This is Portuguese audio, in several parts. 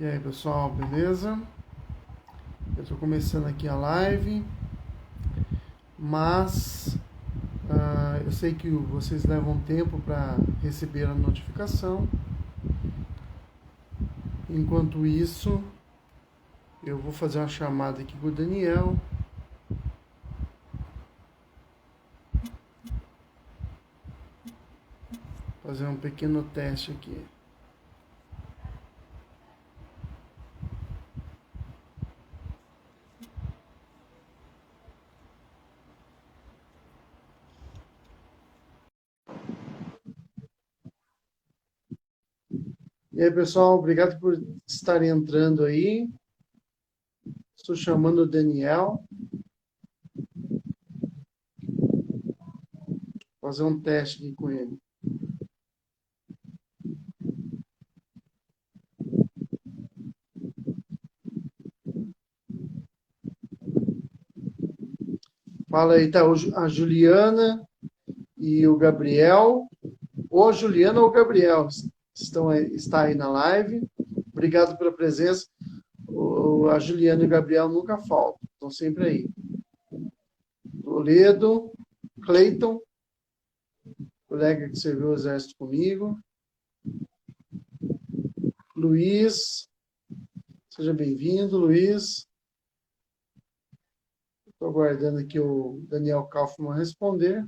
E aí pessoal, beleza? Eu estou começando aqui a live, mas eu sei que vocês levam tempo para receber a notificação. Enquanto isso, eu vou fazer uma chamada aqui com o Daniel. Fazer um pequeno teste aqui. E aí pessoal, obrigado por estarem entrando aí. Estou chamando o Daniel. Vou fazer um teste aqui com ele. Fala aí, tá a Juliana e o Gabriel. Ou a Juliana ou o Gabriel está aí na live. Obrigado pela presença. A Juliana e o Gabriel nunca faltam, estão sempre aí. Toledo, Cleiton, colega que serviu o exército comigo. Luiz, seja bem-vindo, Luiz. Estou aguardando aqui o Daniel Kaufmann responder.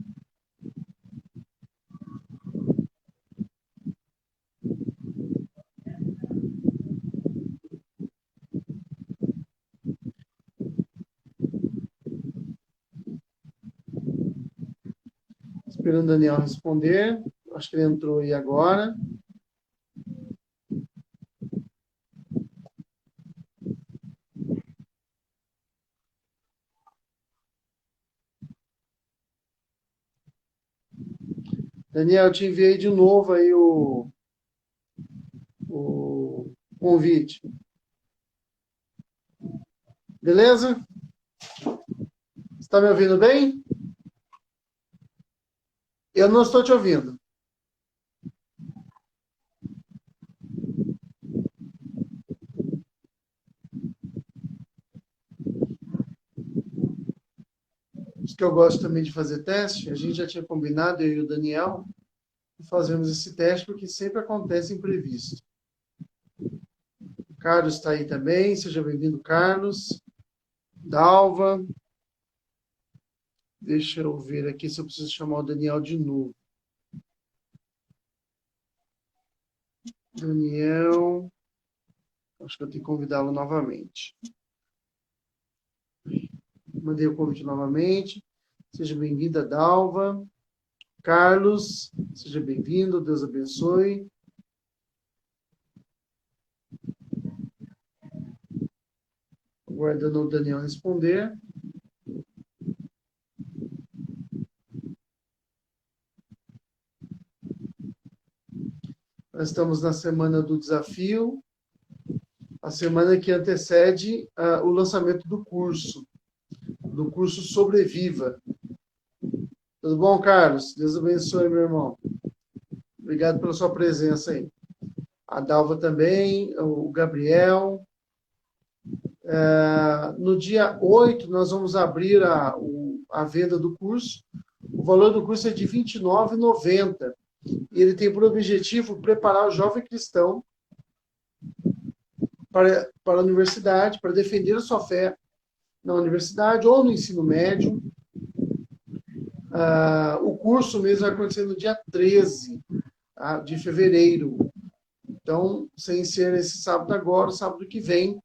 Esperando o Daniel responder. Acho que ele entrou aí agora. Daniel, eu te enviei de novo aí o convite. Beleza? Você está me ouvindo bem? Eu não estou te ouvindo. Isso que eu gosto também de fazer teste. A gente já tinha combinado, eu e o Daniel, fazemos esse teste porque sempre acontece imprevisto. O Carlos está aí também. Seja bem-vindo, Carlos. Dalva. Deixa eu ver aqui se eu preciso chamar o Daniel de novo. Daniel. Acho que eu tenho que convidá-lo novamente. Mandei o convite novamente. Seja bem-vinda, Dalva. Carlos, seja bem-vindo. Deus abençoe. Aguardando o Daniel responder. Nós estamos na semana do desafio, a semana que antecede o lançamento do curso Sobreviva. Tudo bom, Carlos? Deus abençoe, meu irmão. Obrigado pela sua presença aí. A Dalva também, o Gabriel. No dia 8, nós vamos abrir a venda do curso. O valor do curso é de R$ 29,90. E ele tem por objetivo preparar o jovem cristão para a universidade, para defender a sua fé na universidade ou no ensino médio. O curso mesmo vai acontecer no dia 13 de fevereiro. Então, sem ser esse sábado agora, o sábado que vem,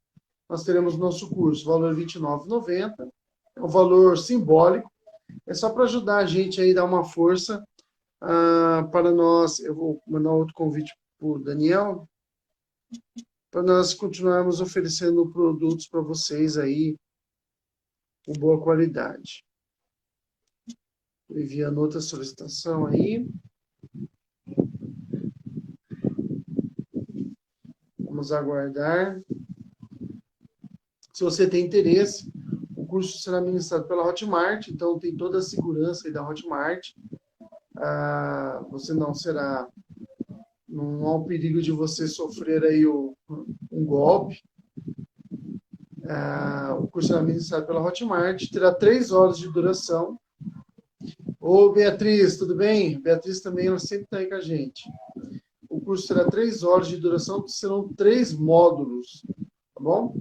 nós teremos nosso curso. O valor é R$ 29,90. É um valor simbólico. É só para ajudar a gente aí, dar uma força para nós. Eu vou mandar outro convite para o Daniel, para nós continuarmos oferecendo produtos para vocês aí com boa qualidade. Enviando outra solicitação aí. Vamos aguardar. Se você tem interesse, o curso será ministrado pela Hotmart, então tem toda a segurança aí da Hotmart. Você não será Não há um perigo de você sofrer aí um golpe. O curso será ministrado pela Hotmart, terá 3 horas de duração. Ô, Beatriz, tudo bem? Beatriz também, ela sempre está aí com a gente. O curso terá 3 horas de duração, serão 3 módulos, tá bom?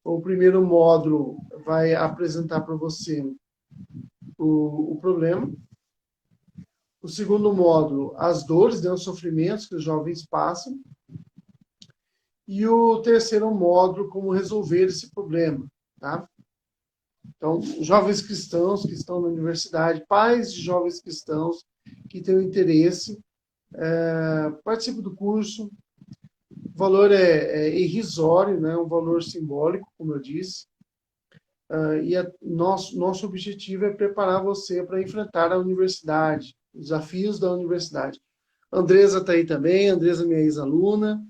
O primeiro módulo vai apresentar para você o problema. O segundo módulo, as dores, né, os sofrimentos que os jovens passam. E o terceiro módulo, como resolver esse problema, tá? Então, jovens cristãos que estão na universidade, pais de jovens cristãos que têm interesse, participem do curso. O valor é irrisório, né? Um valor simbólico, como eu disse. E nosso objetivo é preparar você para enfrentar a universidade, os desafios da universidade. A Andresa está aí também, a Andresa é minha ex-aluna.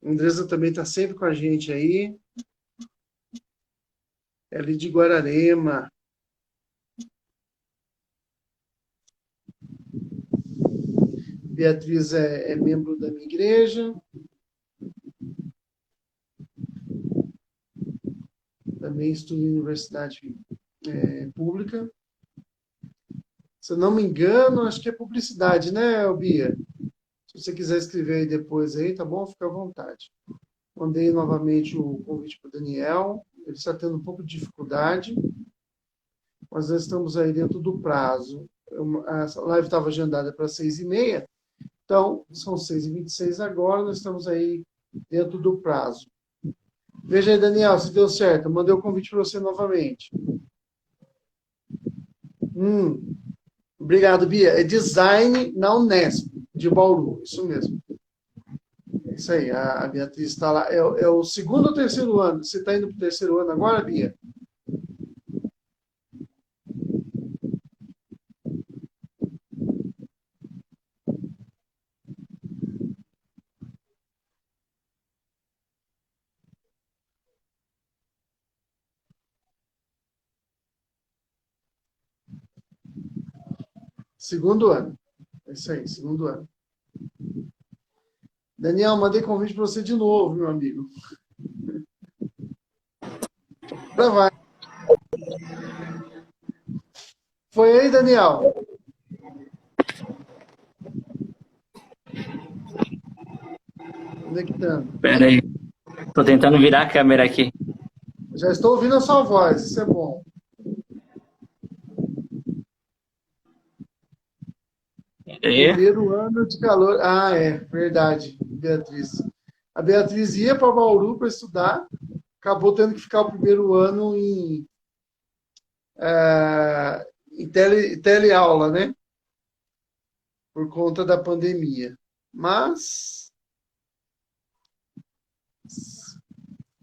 A Andresa também está sempre com a gente aí. Ela é de Guararema. Beatriz é membro da minha igreja. Também estudo em universidade pública. Se eu não me engano, acho que é publicidade, né, Bia? Se você quiser escrever aí depois, aí, tá bom? Fica à vontade. Mandei novamente o convite para o Daniel. Ele está tendo um pouco de dificuldade, mas nós estamos aí dentro do prazo. A live estava agendada para 6h30, então são 6h26 agora, nós estamos aí dentro do prazo. Veja aí, Daniel, se deu certo. Eu mandei o convite para você novamente. Obrigado, Bia. É design na Unesp, de Bauru. Isso mesmo. É isso aí. A Beatriz está lá. É o segundo ou terceiro ano? Você está indo para o terceiro ano agora, Bia? Segundo ano. É isso aí, segundo ano. Daniel, mandei convite para você de novo, meu amigo. Vai. Foi aí, Daniel? Conectando. Pera aí. Tô tentando virar a câmera aqui. Já estou ouvindo a sua voz, isso é bom. Primeiro ano de calor. Ah, é, verdade, Beatriz. A Beatriz ia para Bauru para estudar, acabou tendo que ficar o primeiro ano em teleaula, né? Por conta da pandemia. Mas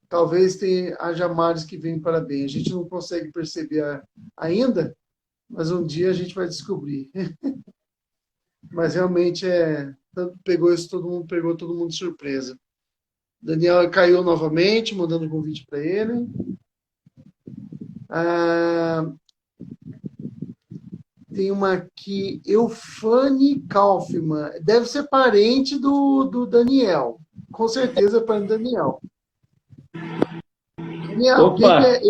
talvez haja males que venham para bem. A gente não consegue perceber ainda, mas um dia a gente vai descobrir. Mas realmente tanto pegou isso, pegou todo mundo de surpresa. Daniel caiu novamente, mandando um convite para ele. Tem uma aqui, Eufane Kaufmann. Deve ser parente do Daniel. Com certeza é parente do Daniel. Daniel, o que é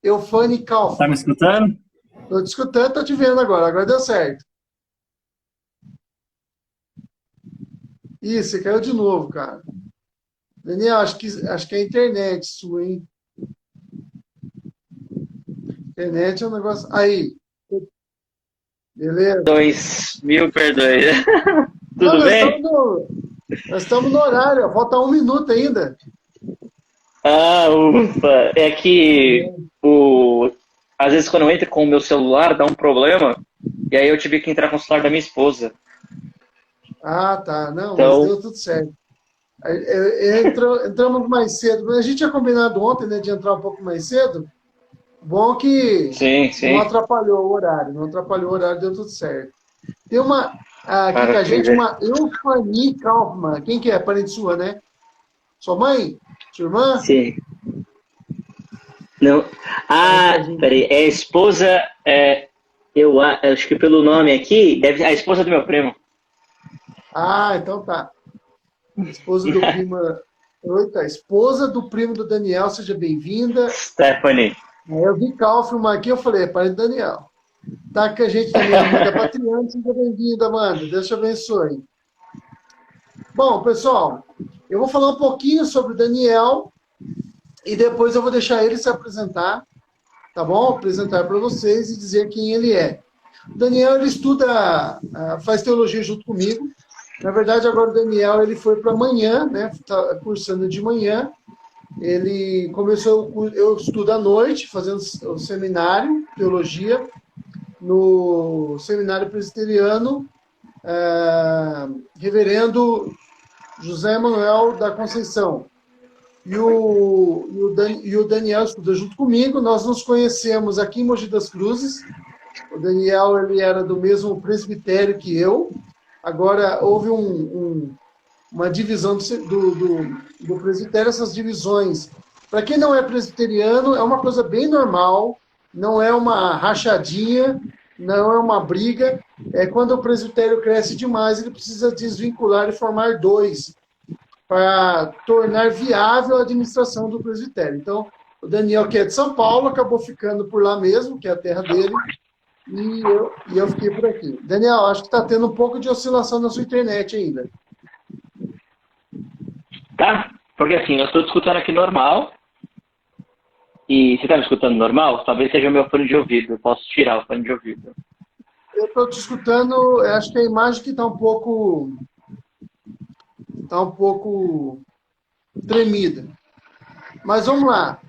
Eufane Kaufmann? Tá me escutando? Estou te escutando, estou te vendo agora. Agora deu certo. Ih, você caiu de novo, cara. Daniel, acho que é a internet sua, hein? Internet é um negócio... Aí. Beleza? 2000, perdoe. Tudo bem? Nós estamos no horário, falta 1 minuto ainda. Ah, ufa. É que às vezes quando eu entro com o meu celular dá um problema, e aí eu tive que entrar com o celular da minha esposa. Ah, tá. Não, então... mas deu tudo certo. Entramos mais cedo. A gente tinha combinado ontem, né, de entrar um pouco mais cedo. Bom que sim. Não atrapalhou o horário, deu tudo certo. Tem uma aqui com a gente, uma Eufani Kaufmann. Quem que é? Parente sua, né? Sua mãe? Sua irmã? Sim. Não. Ah, peraí. É Eu acho que pelo nome aqui, deve a esposa do meu primo. Ah, então tá. Esposa do primo. Eita, esposa do primo do Daniel, seja bem-vinda. Stephanie. Aí eu vi Kaufman aqui, eu falei, pai do Daniel. Tá com a gente também, Amanda Patriano, seja bem-vinda, Amanda. Deus te abençoe. Bom, pessoal, eu vou falar um pouquinho sobre o Daniel e depois eu vou deixar ele se apresentar, tá bom? Apresentar para vocês e dizer quem ele é. O Daniel, ele estuda, faz teologia junto comigo. Na verdade, agora o Daniel, ele foi para amanhã, né? Tá cursando de manhã. Ele começou, eu estudo à noite, fazendo o seminário, teologia, no seminário presbiteriano, reverendo José Manuel da Conceição. E o Daniel estuda junto comigo. Nós nos conhecemos aqui em Mogi das Cruzes. O Daniel, ele era do mesmo presbitério que eu. Agora, houve uma divisão do presbitério. Essas divisões, para quem não é presbiteriano, é uma coisa bem normal, não é uma rachadinha, não é uma briga. É quando o presbitério cresce demais, ele precisa desvincular e formar dois, para tornar viável a administração do presbitério. Então, o Daniel, que é de São Paulo, acabou ficando por lá mesmo, que é a terra dele, e eu fiquei por aqui. Daniel, acho que está tendo um pouco de oscilação na sua internet ainda. Tá? Porque assim, eu estou te escutando aqui normal. E você está me escutando normal? Talvez seja o meu fone de ouvido. Eu posso tirar o fone de ouvido. Eu estou te escutando, acho que a imagem que está um pouco tremida. Mas vamos lá.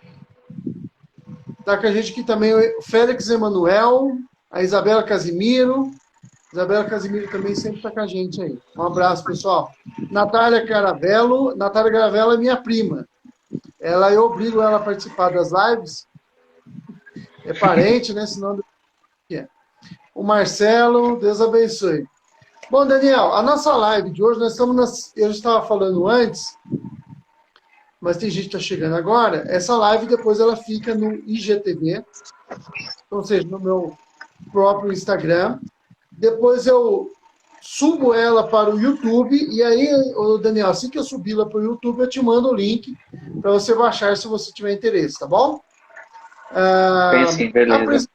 Está com a gente aqui também o Félix Emanuel, a Isabela Casimiro. Isabela Casimiro também sempre está com a gente aí. Um abraço, pessoal. Natália Caravello. Natália Caravello é minha prima. Eu obrigo ela a participar das lives. É parente, né? Senão... O Marcelo, Deus abençoe. Bom, Daniel, a nossa live de hoje, nós estamos eu estava falando antes, mas tem gente que está chegando agora. Essa live depois ela fica no IGTV, ou seja, no meu próprio Instagram. Depois eu subo ela para o YouTube, e aí, Daniel, assim que eu subir lá para o YouTube, eu te mando o link para você baixar se você tiver interesse, tá bom? Sim, beleza.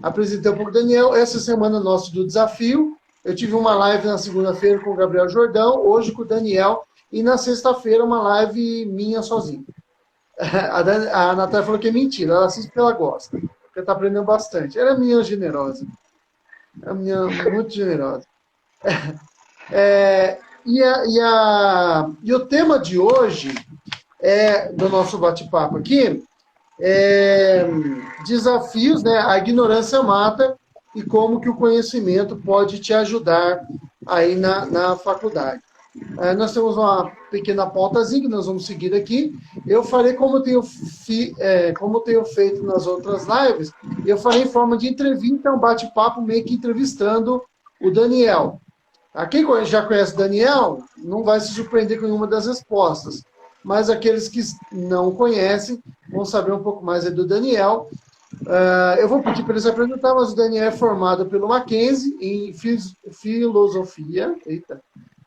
Apresentei um pouco o Daniel. Essa semana nosso do desafio. Eu tive uma live na segunda-feira com o Gabriel Jordão, hoje com o Daniel, e na sexta-feira uma live minha sozinho. A Natália falou que é mentira, ela assiste porque ela gosta, porque está aprendendo bastante. Ela é minha generosa. É minha muito generosa. E o tema de hoje do nosso bate-papo aqui desafios, né? A ignorância mata e como que o conhecimento pode te ajudar aí na faculdade. Nós temos uma pequena pautazinha que nós vamos seguir aqui. Eu farei como eu tenho feito nas outras lives, eu farei em forma de entrevista, um bate-papo meio que entrevistando o Daniel. Quem já conhece o Daniel não vai se surpreender com nenhuma das respostas, mas aqueles que não conhecem vão saber um pouco mais do Daniel. Eu vou pedir para ele se apresentar, mas o Daniel é formado pelo Mackenzie em filosofia. Eita,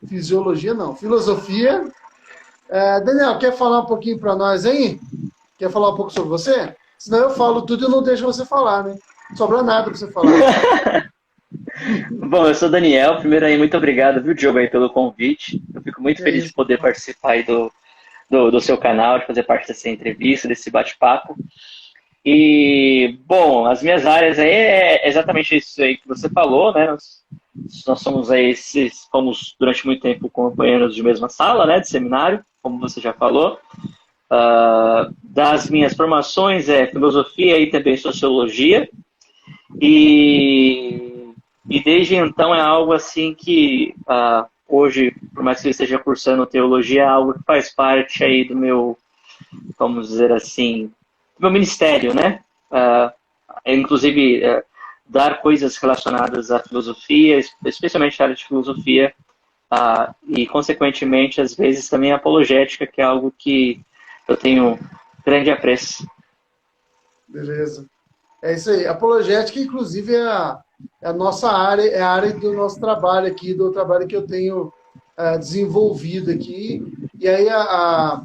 fisiologia não, filosofia. Daniel, quer falar um pouquinho para nós aí? Quer falar um pouco sobre você? Senão eu falo tudo e não deixo você falar, né? Não sobra nada para você falar. Bom, eu sou o Daniel. Primeiro aí, muito obrigado, viu, Diogo, aí, pelo convite. Eu fico muito feliz de poder participar aí do seu canal, de fazer parte dessa entrevista, desse bate-papo. E, bom, as minhas áreas aí é exatamente isso aí que você falou, né? Nós somos aí, fomos durante muito tempo companheiros de mesma sala, né, de seminário, como você já falou. Das minhas formações é filosofia e também sociologia. E desde então é algo assim que hoje, por mais que eu esteja cursando teologia, é algo que faz parte aí do meu, vamos dizer assim, do meu ministério, né? Inclusive, dar coisas relacionadas à filosofia, especialmente à área de filosofia, e, consequentemente, às vezes também a apologética, que é algo que eu tenho grande apreço. Beleza. É isso aí. Apologética, inclusive, é a nossa área, é a área do nosso trabalho aqui, do trabalho que eu tenho desenvolvido aqui. E aí a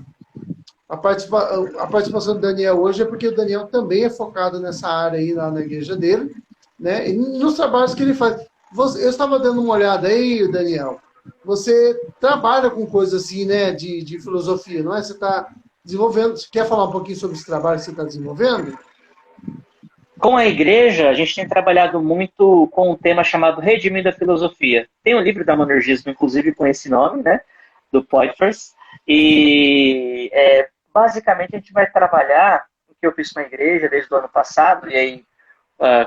participação do Daniel hoje é porque o Daniel também é focado nessa área aí lá na igreja dele, né? E nos trabalhos que ele faz. Eu estava dando uma olhada aí, Daniel. Você trabalha com coisas assim, né, de filosofia, não é? Você está desenvolvendo. Você quer falar um pouquinho sobre esse trabalho que você está desenvolvendo? Com a igreja, a gente tem trabalhado muito com um tema chamado Redimindo a Filosofia. Tem um livro da Monergismo, inclusive, com esse nome, né? Do Poitras. E basicamente a gente vai trabalhar o que eu fiz com a igreja desde o ano passado, e aí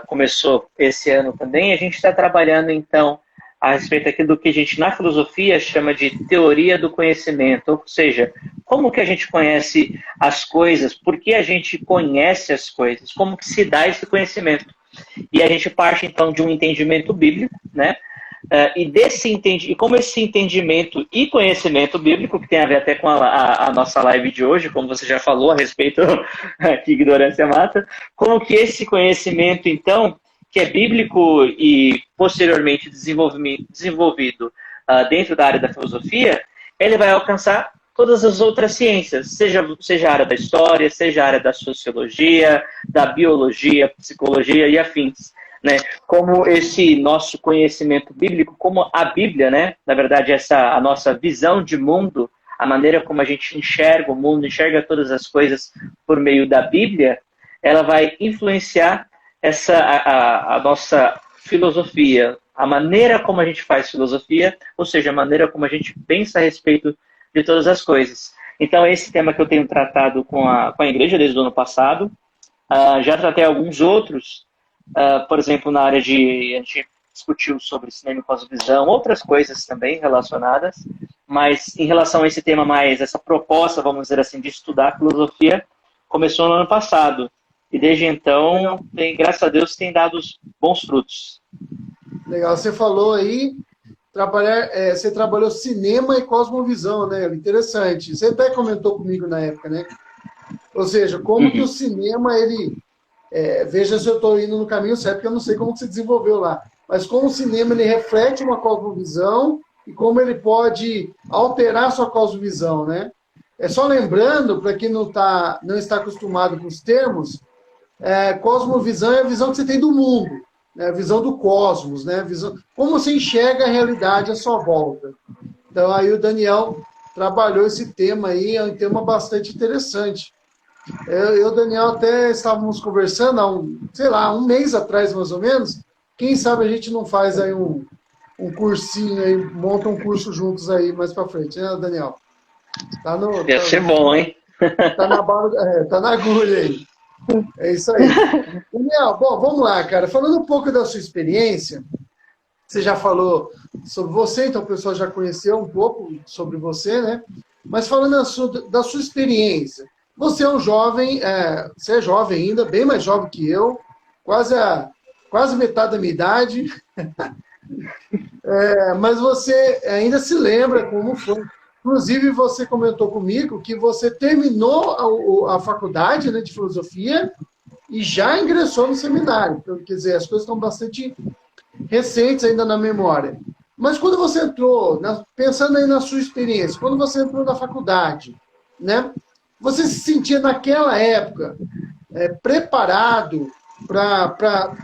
começou esse ano também. A gente está trabalhando, então, a respeito aqui do que a gente, na filosofia, chama de teoria do conhecimento. Ou seja, como que a gente conhece as coisas, por que a gente conhece as coisas, como que se dá esse conhecimento. E a gente parte, então, de um entendimento bíblico, né? E como esse entendimento e conhecimento bíblico, que tem a ver até com a nossa live de hoje, como você já falou a respeito que ignorância mata, como que esse conhecimento, então, que é bíblico e posteriormente desenvolvido dentro da área da filosofia, ele vai alcançar todas as outras ciências, seja a área da história, seja a área da sociologia, da biologia, psicologia e afins. Né? Como esse nosso conhecimento bíblico, como a Bíblia, né? Na verdade, a nossa visão de mundo, a maneira como a gente enxerga o mundo, enxerga todas as coisas por meio da Bíblia, ela vai influenciar a nossa filosofia, a maneira como a gente faz filosofia, ou seja, a maneira como a gente pensa a respeito de todas as coisas. Então, esse tema que eu tenho tratado com a igreja desde o ano passado, já tratei alguns outros, por exemplo, na área a gente discutiu sobre cinema e cosmovisão, outras coisas também relacionadas, mas em relação a esse tema mais, essa proposta, vamos dizer assim, de estudar filosofia, começou no ano passado. E desde então, graças a Deus, tem dado bons frutos. Legal, você falou aí, você trabalhou cinema e cosmovisão, né? Interessante. Você até comentou comigo na época, né? Ou seja, como que o cinema, ele... veja se eu estou indo no caminho certo, porque eu não sei como que se desenvolveu lá. Mas como o cinema, ele reflete uma cosmovisão e como ele pode alterar sua cosmovisão, né? Só lembrando, para quem não está acostumado com os termos, cosmovisão é a visão que você tem do mundo, né? A visão do cosmos, né? Como você enxerga a realidade à sua volta. Então, aí o Daniel trabalhou esse tema aí, é um tema bastante interessante. Eu e o Daniel até estávamos conversando há um mês atrás, mais ou menos. Quem sabe a gente não faz aí um cursinho aí, monta um curso juntos aí mais para frente, né, Daniel? Ia ser bom, hein? Tá na agulha aí. É isso aí. Daniel, bom, vamos lá, cara. Falando um pouco da sua experiência, você já falou sobre você, então o pessoal já conheceu um pouco sobre você, né? Mas falando da sua experiência, você é um jovem, você é jovem ainda, bem mais jovem que eu, quase metade da minha idade, mas você ainda se lembra como foi. Inclusive, você comentou comigo que você terminou a faculdade, né, de filosofia e já ingressou no seminário. Então, quer dizer, as coisas estão bastante recentes ainda na memória. Mas quando você entrou, pensando aí na sua experiência, quando você entrou na faculdade, né, você se sentia naquela época preparado para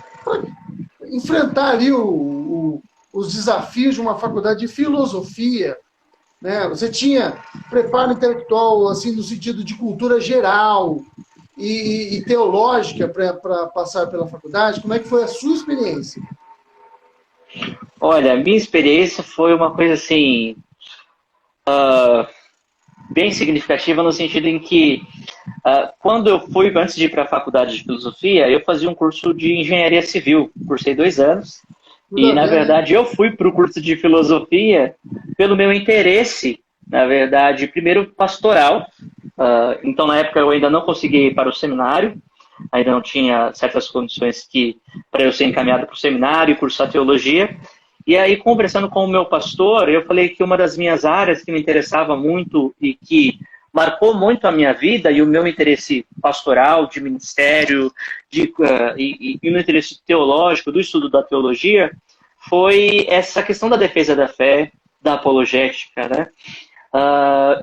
enfrentar ali os desafios de uma faculdade de filosofia, né? Você tinha preparo intelectual assim no sentido de cultura geral e teológica para passar pela faculdade? Como é que foi a sua experiência? Olha, a minha experiência foi uma coisa assim bem significativa no sentido em que quando eu fui, antes de ir para a faculdade de filosofia, eu fazia um curso de engenharia civil, cursei 2 anos, e na verdade eu fui para o curso de filosofia pelo meu interesse, na verdade, primeiro pastoral. Então na época eu ainda não conseguia ir para o seminário, ainda não tinha certas condições para eu ser encaminhado para o seminário e cursar teologia. E aí, conversando com o meu pastor, eu falei que uma das minhas áreas que me interessava muito e que marcou muito a minha vida e o meu interesse pastoral, de ministério, e no interesse teológico, do estudo da teologia, foi essa questão da defesa da fé, da apologética, né?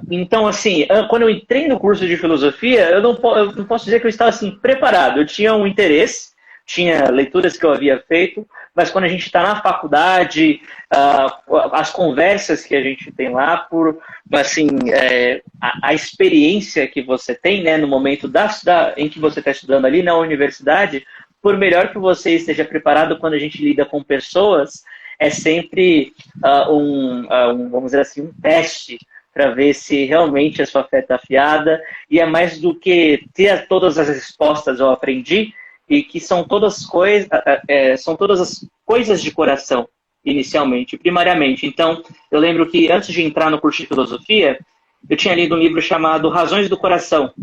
Então, assim, quando eu entrei no curso de filosofia, eu não posso dizer que eu estava assim, preparado. Eu tinha um interesse, tinha leituras que eu havia feito, mas quando a gente está na faculdade, as conversas que a gente tem lá, assim, a experiência que você tem, né, no momento em que você está estudando ali na universidade, por melhor que você esteja preparado quando a gente lida com pessoas, é sempre vamos dizer assim, um teste para ver se realmente a sua fé está afiada, e é mais do que ter todas as respostas eu aprendi, e que são todas as coisas de coração, inicialmente, primariamente. Então, eu lembro que antes de entrar no curso de filosofia, eu tinha lido um livro chamado Razões do Coração,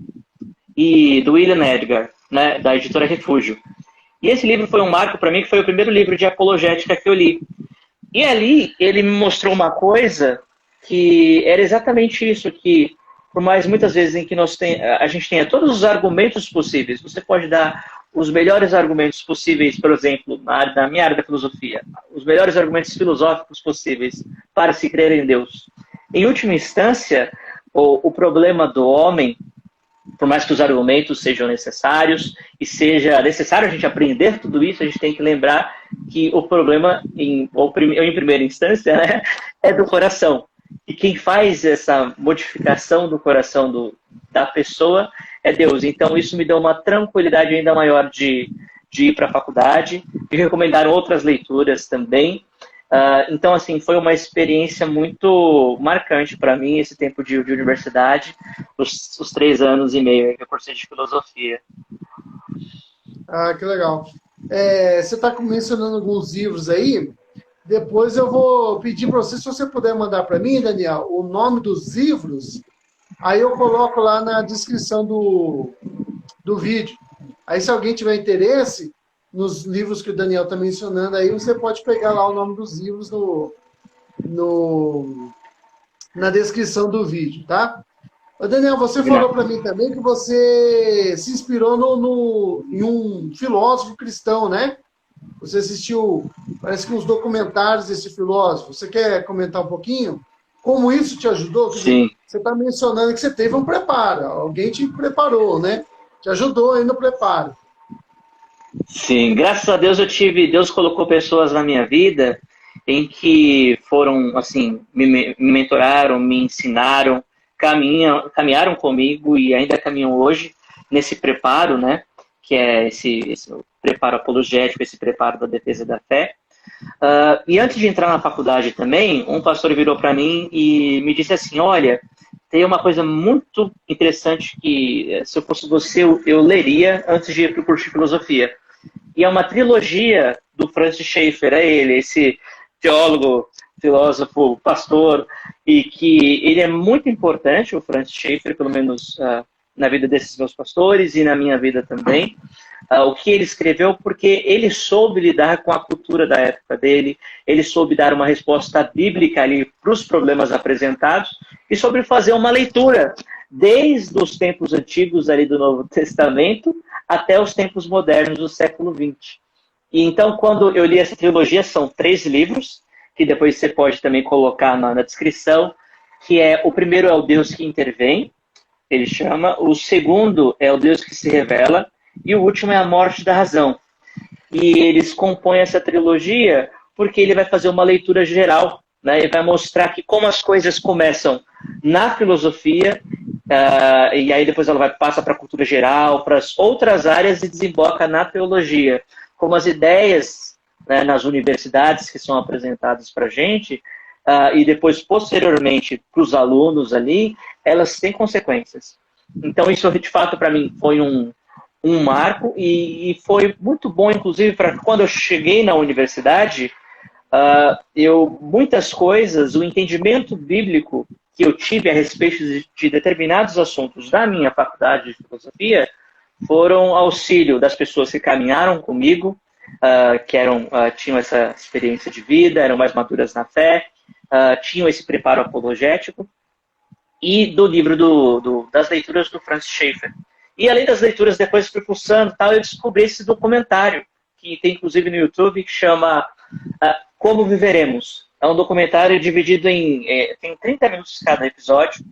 e do William Edgar, né, da editora Refúgio. E esse livro foi um marco para mim, que foi o primeiro livro de apologética que eu li. E ali ele me mostrou uma coisa que era exatamente isso, que por mais muitas vezes em que a gente tenha todos os argumentos possíveis, você pode dar os melhores argumentos possíveis, por exemplo, na minha área da filosofia, os melhores argumentos filosóficos possíveis para se crer em Deus. Em última instância, o problema do homem, por mais que os argumentos sejam necessários e seja necessário a gente aprender tudo isso, a gente tem que lembrar que o problema, em primeira instância, né, é do coração. E quem faz essa modificação do coração da pessoa é Deus. Então isso me deu uma tranquilidade ainda maior de ir para a faculdade, e recomendaram outras leituras também. Então, assim, foi uma experiência muito marcante para mim, esse tempo de universidade, os 3 anos e meio que eu cursei de filosofia. Que legal. Você está mencionando alguns livros aí, depois eu vou pedir para você, se você puder mandar para mim, Daniel, o nome dos livros, aí eu coloco lá na descrição do vídeo. Aí se alguém tiver interesse nos livros que o Daniel está mencionando aí, você pode pegar lá o nome dos livros na descrição do vídeo, tá? Daniel, você falou para mim também que você se inspirou em um filósofo cristão, né? Você assistiu, parece que uns documentários desse filósofo. Você quer comentar um pouquinho? Como isso te ajudou? Sim. Você está mencionando que você teve um preparo. Alguém te preparou, né? Te ajudou aí no preparo. Sim, graças a Deus Deus colocou pessoas na minha vida em que foram, assim, me mentoraram, me ensinaram, caminharam comigo e ainda caminham hoje nesse preparo, né? Que é esse preparo apologético, esse preparo da defesa da fé. E antes de entrar na faculdade também, um pastor virou para mim e me disse assim, olha, tem uma coisa muito interessante que, se eu fosse você, eu leria antes de ir para o curso de filosofia. E é uma trilogia do Francis Schaeffer, esse teólogo, filósofo, pastor, e que ele é muito importante, o Francis Schaeffer, pelo menos na vida desses meus pastores e na minha vida também, o que ele escreveu, porque ele soube lidar com a cultura da época dele, ele soube dar uma resposta bíblica ali para os problemas apresentados e soube fazer uma leitura desde os tempos antigos ali do Novo Testamento até os tempos modernos do século XX. E então, quando eu li essa trilogia, são 3 livros, que depois você pode também colocar na descrição, que o primeiro é o Deus que intervém, ele chama, o segundo é o Deus que se revela, e o último é a morte da razão. E eles compõem essa trilogia porque ele vai fazer uma leitura geral, né? Ele vai mostrar que como as coisas começam na filosofia, e aí depois ela passa para a cultura geral, para as outras áreas e desemboca na teologia. Como as ideias, né, nas universidades que são apresentadas para a gente, e depois, posteriormente, para os alunos ali, elas têm consequências. Então, isso, de fato, para mim, foi um marco e foi muito bom, inclusive, para quando eu cheguei na universidade, muitas coisas, o entendimento bíblico que eu tive a respeito de determinados assuntos da minha faculdade de filosofia foram auxílio das pessoas que caminharam comigo, que tinham essa experiência de vida, eram mais maduras na fé, tinham esse preparo apologético, e do livro das leituras do Francis Schaeffer. E além das leituras, depois fui pulsando, tal, eu descobri esse documentário, que tem inclusive no YouTube, que chama Como Viveremos. É um documentário dividido tem 30 minutos cada episódio,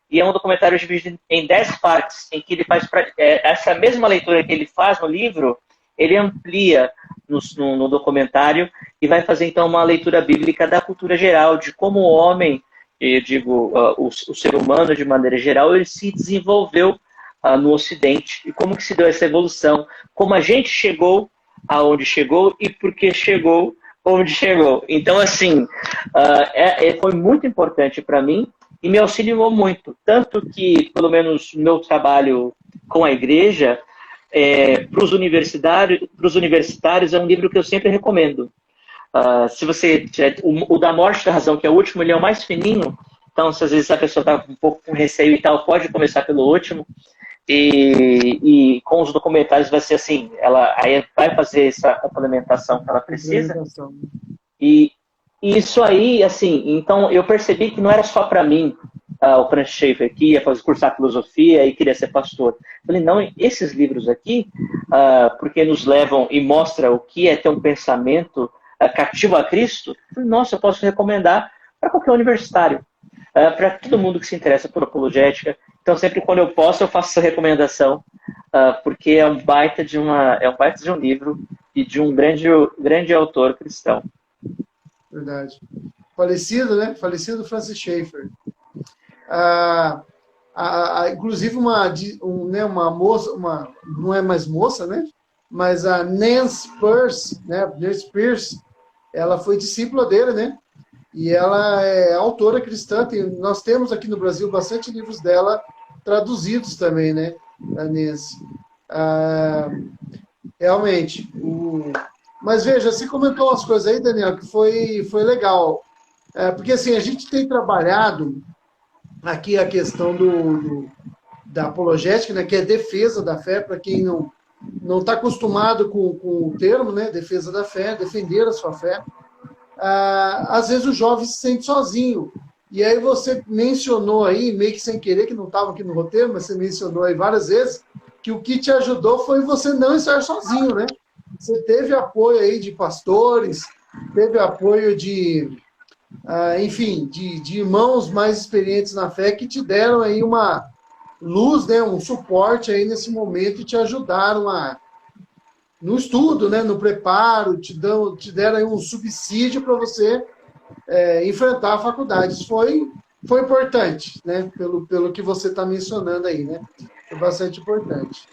e é um documentário dividido em 10 partes, em que ele faz essa mesma leitura que ele faz no livro, ele amplia no documentário e vai fazer então uma leitura bíblica da cultura geral, de como o homem, eu digo, o ser humano de maneira geral, ele se desenvolveu no Ocidente, e como que se deu essa evolução, como a gente chegou aonde chegou e por que chegou onde chegou. Então, assim, foi muito importante para mim e me auxiliou muito. Tanto que, pelo menos no meu trabalho com a igreja, para os universitários, é um livro que eu sempre recomendo. Se você tiver o da Morte da Razão, que é o último, ele é o mais fininho, então, se às vezes a pessoa está um pouco com receio e tal, pode começar pelo último. E com os documentários vai ser assim, ela aí vai fazer essa complementação que ela precisa. E isso aí, assim, então eu percebi que não era só para mim, o Francis Schaeffer, que ia cursar filosofia e queria ser pastor. Falei, não, esses livros aqui, porque nos levam e mostram o que é ter um pensamento cativo a Cristo, falei, nossa, eu posso recomendar para qualquer universitário, para todo mundo que se interessa por apologética. Então, sempre quando eu posso, eu faço essa recomendação, porque é um baita de um livro e de um grande autor cristão. Verdade. Falecido, né? Falecido Francis Schaeffer. Inclusive, uma moça, não é mais moça, né? Mas a Nancy Pearce, né? Nancy Pearce, ela foi discípula dele, né? E ela é autora cristã. Nós temos aqui no Brasil bastante livros dela traduzidos também, né? A Nancy. Realmente. Mas veja, você comentou umas coisas aí, Daniel, que foi legal. Porque assim, a gente tem trabalhado aqui a questão da apologética, né? Que é defesa da fé, para quem não está acostumado com o termo, né? Defesa da fé, defender a sua fé. Às vezes o jovem se sente sozinho. E aí você mencionou aí, meio que sem querer, que não estava aqui no roteiro, mas você mencionou aí várias vezes, que o que te ajudou foi você não estar sozinho, né? Você teve apoio aí de pastores, teve apoio enfim, de irmãos mais experientes na fé que te deram aí uma luz, né? Um suporte aí nesse momento e te ajudaram no estudo, né, no preparo, te deram aí um subsídio para você enfrentar a faculdade. Isso foi importante, né, pelo que você está mencionando aí, né? Foi bastante importante.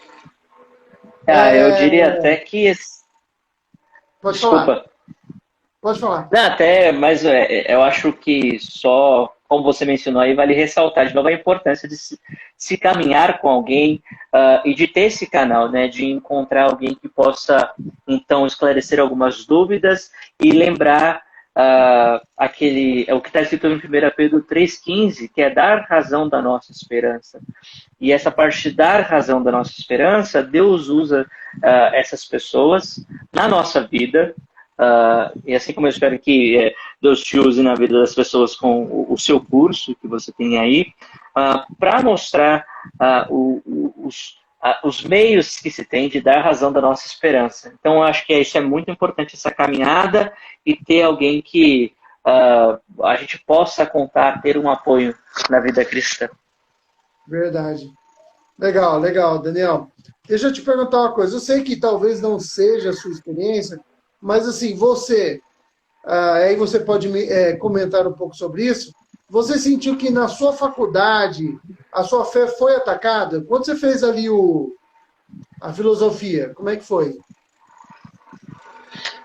Eu diria até que... Pode Desculpa. falar. Pode falar. Não, mas eu acho que só, como você mencionou aí, vale ressaltar de novo a importância de se caminhar com alguém e de ter esse canal, né, de encontrar alguém que possa, então, esclarecer algumas dúvidas e lembrar o que está escrito em 1 Pedro 3,15, que é dar razão da nossa esperança. E essa parte de dar razão da nossa esperança, Deus usa essas pessoas na nossa vida, e assim como eu espero que Deus te use na vida das pessoas com o seu curso que você tem aí, para mostrar os meios que se tem de dar razão da nossa esperança. Então, eu acho que isso é muito importante, essa caminhada, e ter alguém que a gente possa contar, ter um apoio na vida cristã. Verdade. Legal, legal, Daniel. Deixa eu te perguntar uma coisa. Eu sei que talvez não seja a sua experiência, mas assim, você, aí você pode comentar um pouco sobre isso. Você sentiu que na sua faculdade a sua fé foi atacada? Quando você fez ali a filosofia, como é que foi?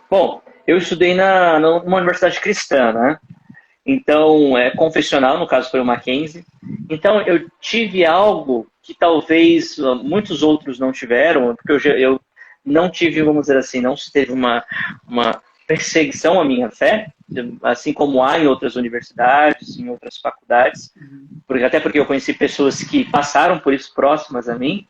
Bom, eu estudei numa universidade cristã, né? Então, confessional, no caso foi o Mackenzie. Então, eu tive algo que talvez muitos outros não tiveram, porque eu não tive, vamos dizer assim, não se teve uma perseguição à minha fé, assim como há em outras universidades, em outras faculdades, até porque eu conheci pessoas que passaram por isso próximas a mim,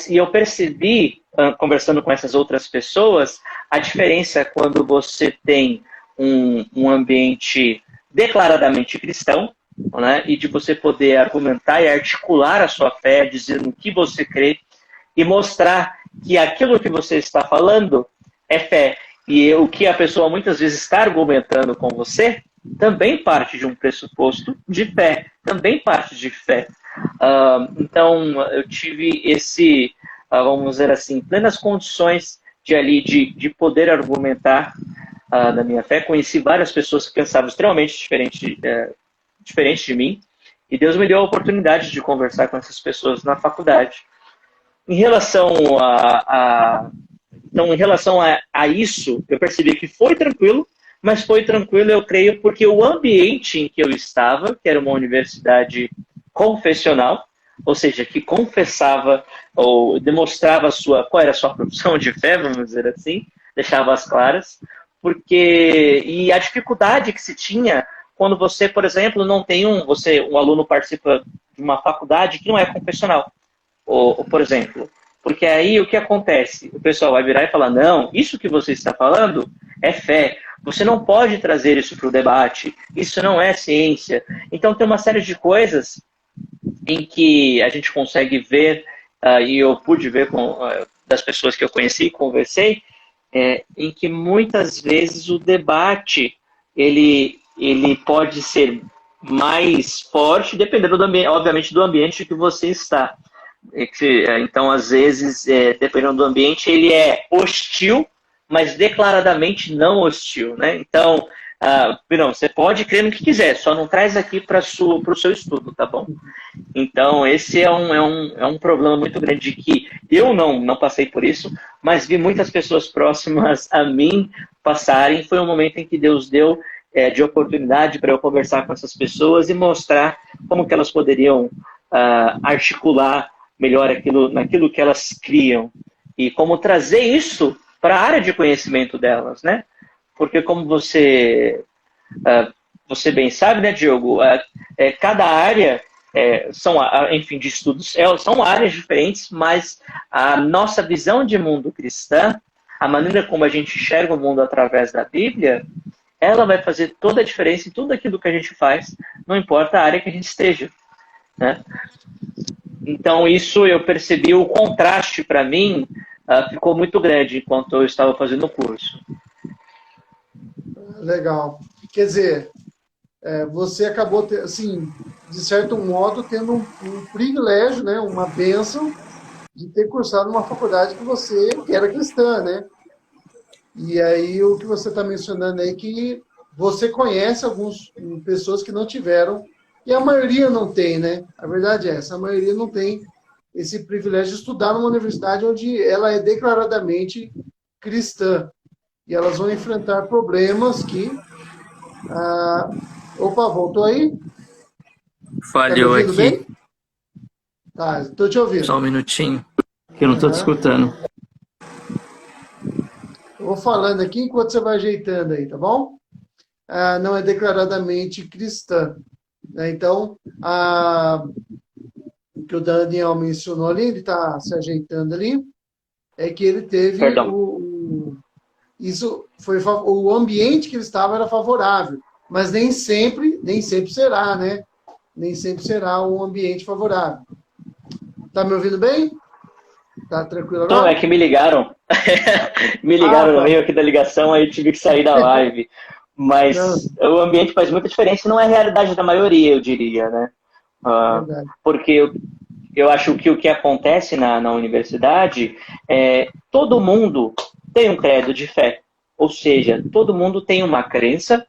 e eu percebi, conversando com essas outras pessoas, a diferença quando você tem um ambiente declaradamente cristão, né? E de você poder argumentar e articular a sua fé, dizer no que você crê e mostrar que aquilo que você está falando é fé. E o que a pessoa muitas vezes está argumentando com você também parte de um pressuposto de fé, também parte de fé. Então, eu tive vamos dizer assim, plenas condições de poder argumentar da minha fé. Conheci várias pessoas que pensavam extremamente diferente de mim, e Deus me deu a oportunidade de conversar com essas pessoas na faculdade. Em relação então, em relação a isso, eu percebi que foi tranquilo, mas foi tranquilo, eu creio, porque o ambiente em que eu estava, que era uma universidade confessional, ou seja, que confessava ou demonstrava qual era a sua profissão de fé, vamos dizer assim, deixava as claras, e a dificuldade que se tinha quando você, por exemplo, não tem um aluno participa de uma faculdade que não é confessional, ou por exemplo, porque aí o que acontece? O pessoal vai virar e falar, não, isso que você está falando é fé, você não pode trazer isso para o debate, isso não é ciência. Então tem uma série de coisas em que a gente consegue ver, e eu pude ver das pessoas que eu conheci e conversei, em que muitas vezes o debate ele pode ser mais forte, dependendo, obviamente, do ambiente que você está. Então, às vezes, dependendo do ambiente, ele é hostil, mas declaradamente não hostil, né? Então, você pode crer no que quiser, só não traz aqui para o seu estudo, tá bom? Então, esse é um problema muito grande que eu não passei por isso, mas vi muitas pessoas próximas a mim passarem. Foi um momento em que Deus deu de oportunidade para eu conversar com essas pessoas e mostrar como que elas poderiam articular melhor naquilo que elas criam e como trazer isso para a área de conhecimento delas, né? Porque como você bem sabe, né, Diogo, cada área enfim, de estudos são áreas diferentes, mas a nossa visão de mundo cristã, a maneira como a gente enxerga o mundo através da Bíblia, ela vai fazer toda a diferença em tudo aquilo que a gente faz, não importa a área que a gente esteja, né? Então, isso eu percebi, o contraste para mim ficou muito grande enquanto eu estava fazendo o curso. Legal. Quer dizer, você acabou, assim, de certo modo, tendo um privilégio, né, uma bênção de ter cursado uma faculdade que era cristã, né? E aí o que você está mencionando aí é que você conhece algumas pessoas que não tiveram, e a maioria não tem, né? A verdade é essa, a maioria não tem esse privilégio de estudar numa universidade onde ela é declaradamente cristã. E elas vão enfrentar problemas que... Opa, voltou aí? Falhou aqui. Bem? Tá, estou te ouvindo. Só um minutinho, que eu não estou te escutando. Eu vou falando aqui enquanto você vai ajeitando aí, tá bom? Não é declaradamente cristã. Então, o que o Daniel mencionou ali, ele está se ajeitando ali, é que ele teve isso foi o ambiente que ele estava era favorável, mas nem sempre será, né? Nem sempre será um ambiente favorável. Tá me ouvindo bem? Tá tranquilo agora? Não, é que me ligaram. Me ligaram no meio aqui da ligação, aí eu tive que sair da live. Mas o ambiente faz muita diferença, não é a realidade da maioria, eu diria, né? Porque eu acho que o que acontece na universidade é todo mundo tem um credo de fé. Ou seja, todo mundo tem uma crença,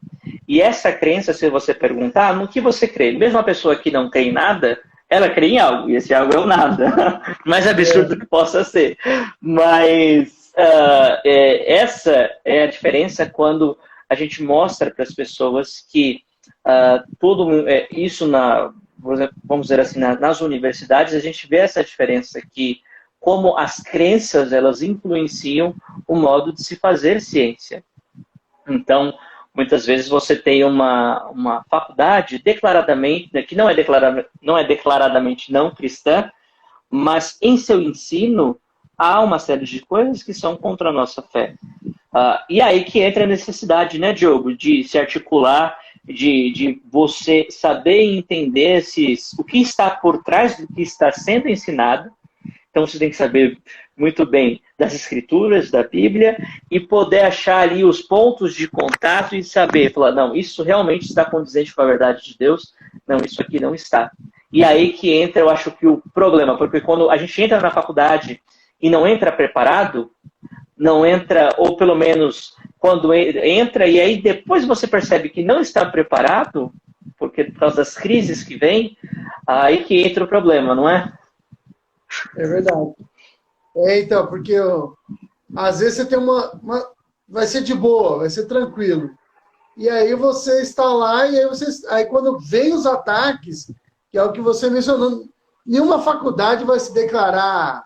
e essa crença, se você perguntar, no que você crê? Mesmo a pessoa que não tem nada, ela crê em algo, e esse algo é o nada. Mais absurdo que possa ser. Mas essa é a diferença quando a gente mostra para as pessoas que isso, vamos dizer assim, nas universidades, a gente vê essa diferença, que como as crenças, elas influenciam o modo de se fazer ciência. Então, muitas vezes você tem uma faculdade declaradamente, que não é declaradamente não cristã, mas em seu ensino há uma série de coisas que são contra a nossa fé. E aí que entra a necessidade, né, Diogo, de se articular de você saber entender o que está por trás do que está sendo ensinado. Então você tem que saber muito bem das escrituras, da Bíblia, e poder achar ali os pontos de contato e saber, falar, não, isso realmente está condizente com a verdade de Deus, não, isso aqui não está. E aí que entra, eu acho que o problema, porque quando a gente entra na faculdade e não entra preparado, não entra, ou pelo menos quando entra, e aí depois você percebe que não está preparado, porque por causa das crises que vem, aí que entra o problema, não é? É verdade. Então, porque às vezes você tem vai ser de boa, vai ser tranquilo. E aí você está lá, e aí quando vem os ataques, que é o que você mencionou, nenhuma faculdade vai se declarar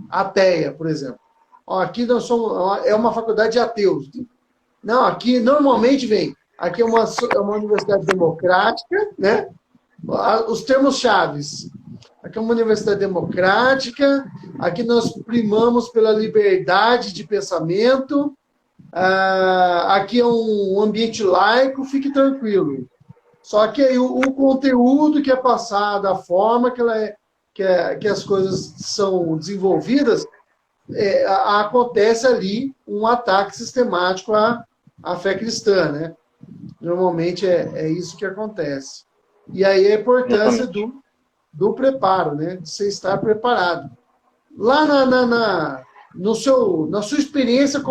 ateia, por exemplo. Ó, aqui nós somos, é uma faculdade de ateus. Não, aqui normalmente vem. Aqui é uma universidade democrática, né? Os termos chaves. Aqui é uma universidade democrática, aqui nós primamos pela liberdade de pensamento, aqui é um ambiente laico, fique tranquilo. Só que aí o conteúdo que é passado, a forma que as coisas são desenvolvidas, acontece ali um ataque sistemático à fé cristã, né? Normalmente é isso que acontece. E aí a importância do preparo, né? De você estar preparado. Lá na sua experiência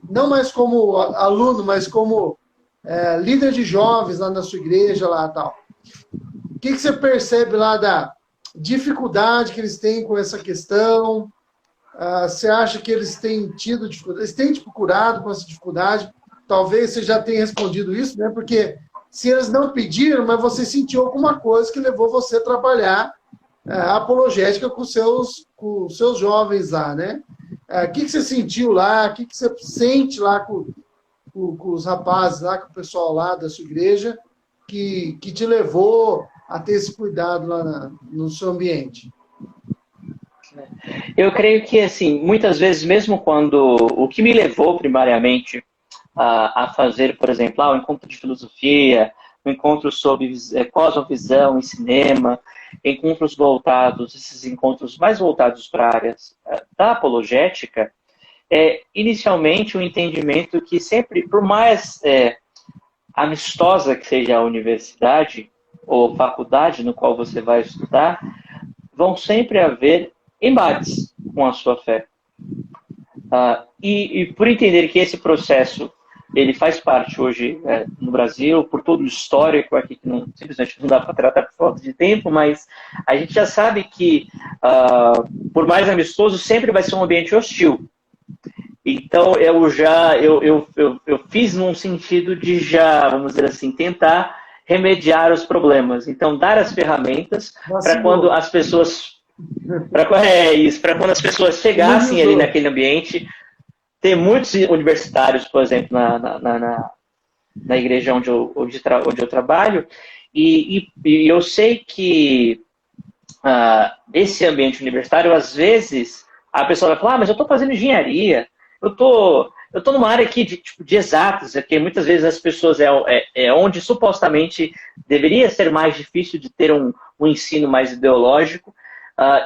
não mais como aluno, mas como líder de jovens lá na sua igreja, lá tal. O que você percebe lá da dificuldade que eles têm com essa questão? Você acha que eles têm tido dificuldade? Eles têm te procurado com essa dificuldade? Talvez você já tenha respondido isso, né? Porque se eles não pediram, mas você sentiu alguma coisa que levou você a trabalhar apologética com seus jovens lá, né? O que você sentiu lá? O que você sente lá com os rapazes lá, com o pessoal lá da sua igreja, que te levou a ter esse cuidado lá no seu ambiente? Eu creio que, assim, muitas vezes, mesmo quando o que me levou primariamente a fazer, por exemplo, o encontro de filosofia, o encontro sobre cosmovisão em cinema, encontros voltados, esses encontros mais voltados para áreas da apologética, inicialmente o entendimento que sempre, por mais amistosa que seja a universidade ou faculdade no qual você vai estudar, vão sempre haver embates com a sua fé. E por entender que esse processo ele faz parte hoje no Brasil, por todo o histórico aqui, que simplesmente não dá para tratar por falta de tempo, mas a gente já sabe que, por mais amistoso, sempre vai ser um ambiente hostil. Então, eu fiz num sentido de já, vamos dizer assim, tentar remediar os problemas. Então, dar as ferramentas para quando as pessoas... para quando as pessoas chegassem ali naquele ambiente, ter muitos universitários, por exemplo, na igreja onde eu trabalho, e eu sei que esse ambiente universitário, às vezes, a pessoa vai falar, mas eu estou fazendo engenharia, eu tô numa área aqui de exatas, que muitas vezes as pessoas onde supostamente deveria ser mais difícil de ter um ensino mais ideológico,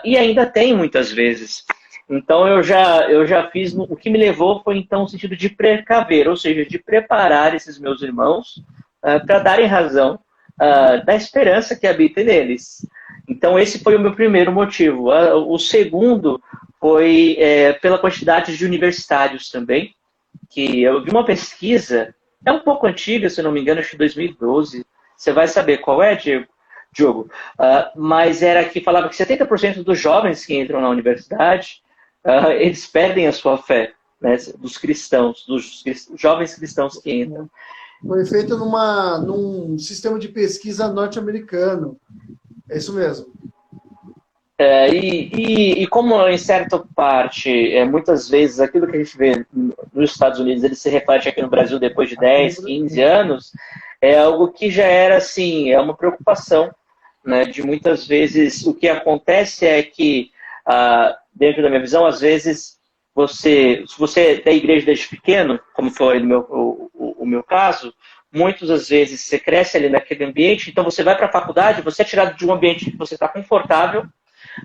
e ainda tem muitas vezes. Então eu já fiz, o que me levou foi então o sentido de precaver, ou seja, de preparar esses meus irmãos para darem razão da esperança que habita neles. Então esse foi o meu primeiro motivo. O segundo foi pela quantidade de universitários também, que eu vi uma pesquisa, é um pouco antiga, se não me engano, acho que 2012, você vai saber qual é, Diogo, mas era que falava que 70% dos jovens que entram na universidade, eles perdem a sua fé, né, dos cristãos, dos jovens cristãos que entram. Foi feito num sistema de pesquisa norte-americano. É isso mesmo. E como em certa parte, muitas vezes aquilo que a gente vê nos Estados Unidos, ele se reflete aqui no Brasil depois de 10, 15 anos, é algo que já era assim, é uma preocupação, né, de muitas vezes o que acontece é que, dentro da minha visão, às vezes, se você é da igreja desde pequeno, como foi o meu caso, muitas das vezes você cresce ali naquele ambiente, então você vai para a faculdade, você é tirado de um ambiente que você está confortável,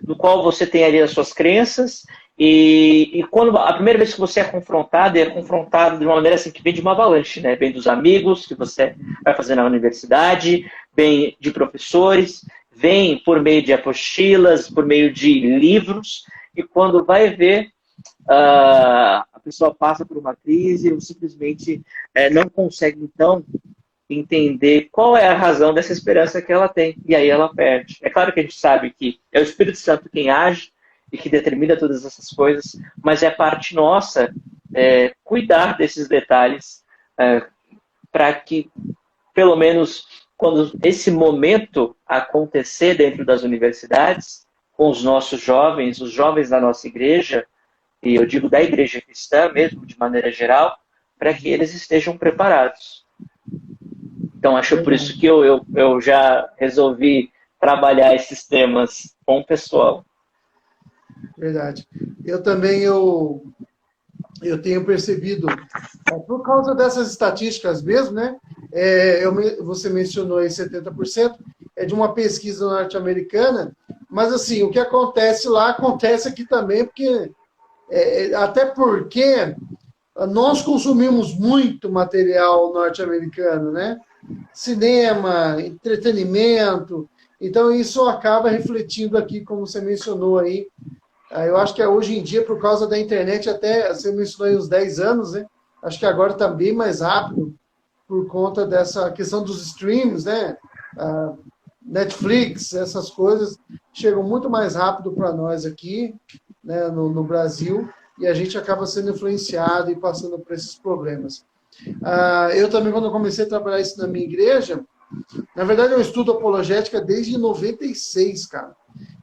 no qual você tem ali as suas crenças, e quando a primeira vez que você é confrontado de uma maneira assim que vem de uma avalanche, né? Vem dos amigos que você vai fazer na universidade, vem de professores, vem por meio de apostilas, por meio de livros, e quando vai ver, a pessoa passa por uma crise ou simplesmente não consegue, então, entender qual é a razão dessa esperança que ela tem. E aí ela perde. É claro que a gente sabe que é o Espírito Santo quem age e que determina todas essas coisas, mas é parte nossa cuidar desses detalhes para que, pelo menos, quando esse momento acontecer dentro das universidades, com os nossos jovens, os jovens da nossa igreja, e eu digo da igreja cristã mesmo, de maneira geral, para que eles estejam preparados. Então, acho por isso que eu já resolvi trabalhar esses temas com o pessoal. Verdade. Eu também, eu tenho percebido, por causa dessas estatísticas mesmo, né? Você mencionou aí 70%, é de uma pesquisa norte-americana, mas assim, o que acontece lá, acontece aqui também, até porque nós consumimos muito material norte-americano, né? Cinema, entretenimento, então isso acaba refletindo aqui, como você mencionou aí. Eu acho que hoje em dia, por causa da internet, até você mencionou aí uns 10 anos, né? Acho que agora está bem mais rápido por conta dessa questão dos streams, né? Netflix, essas coisas chegam muito mais rápido para nós aqui, né, no Brasil, e a gente acaba sendo influenciado e passando por esses problemas. Eu também, quando eu comecei a trabalhar isso na minha igreja, na verdade eu estudo apologética desde 96, cara.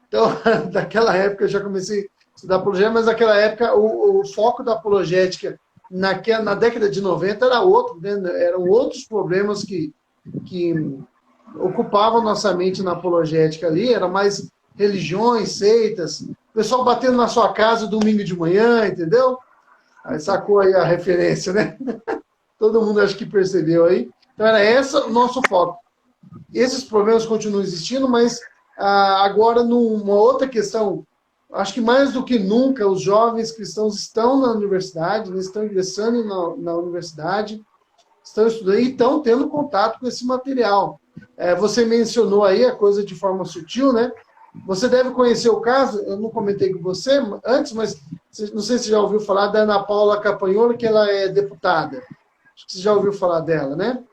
Então, daquela época eu já comecei a estudar apologética, mas naquela época o foco da apologética na década de 90 era outro, né? Eram outros problemas que ocupavam nossa mente na apologética ali, era mais religiões, seitas, o pessoal batendo na sua casa domingo de manhã, entendeu? Aí sacou aí a referência, né? Todo mundo acho que percebeu aí. Então era esse o nosso foco. Esses problemas continuam existindo, mas agora numa outra questão, acho que mais do que nunca os jovens cristãos estão na universidade, eles estão ingressando na universidade, estão estudando e estão tendo contato com esse material. Você mencionou aí a coisa de forma sutil, né? Você deve conhecer o caso, eu não comentei com você antes, mas não sei se você já ouviu falar da Ana Paula Campagnolo, que ela é deputada. Acho que você já ouviu falar dela, né?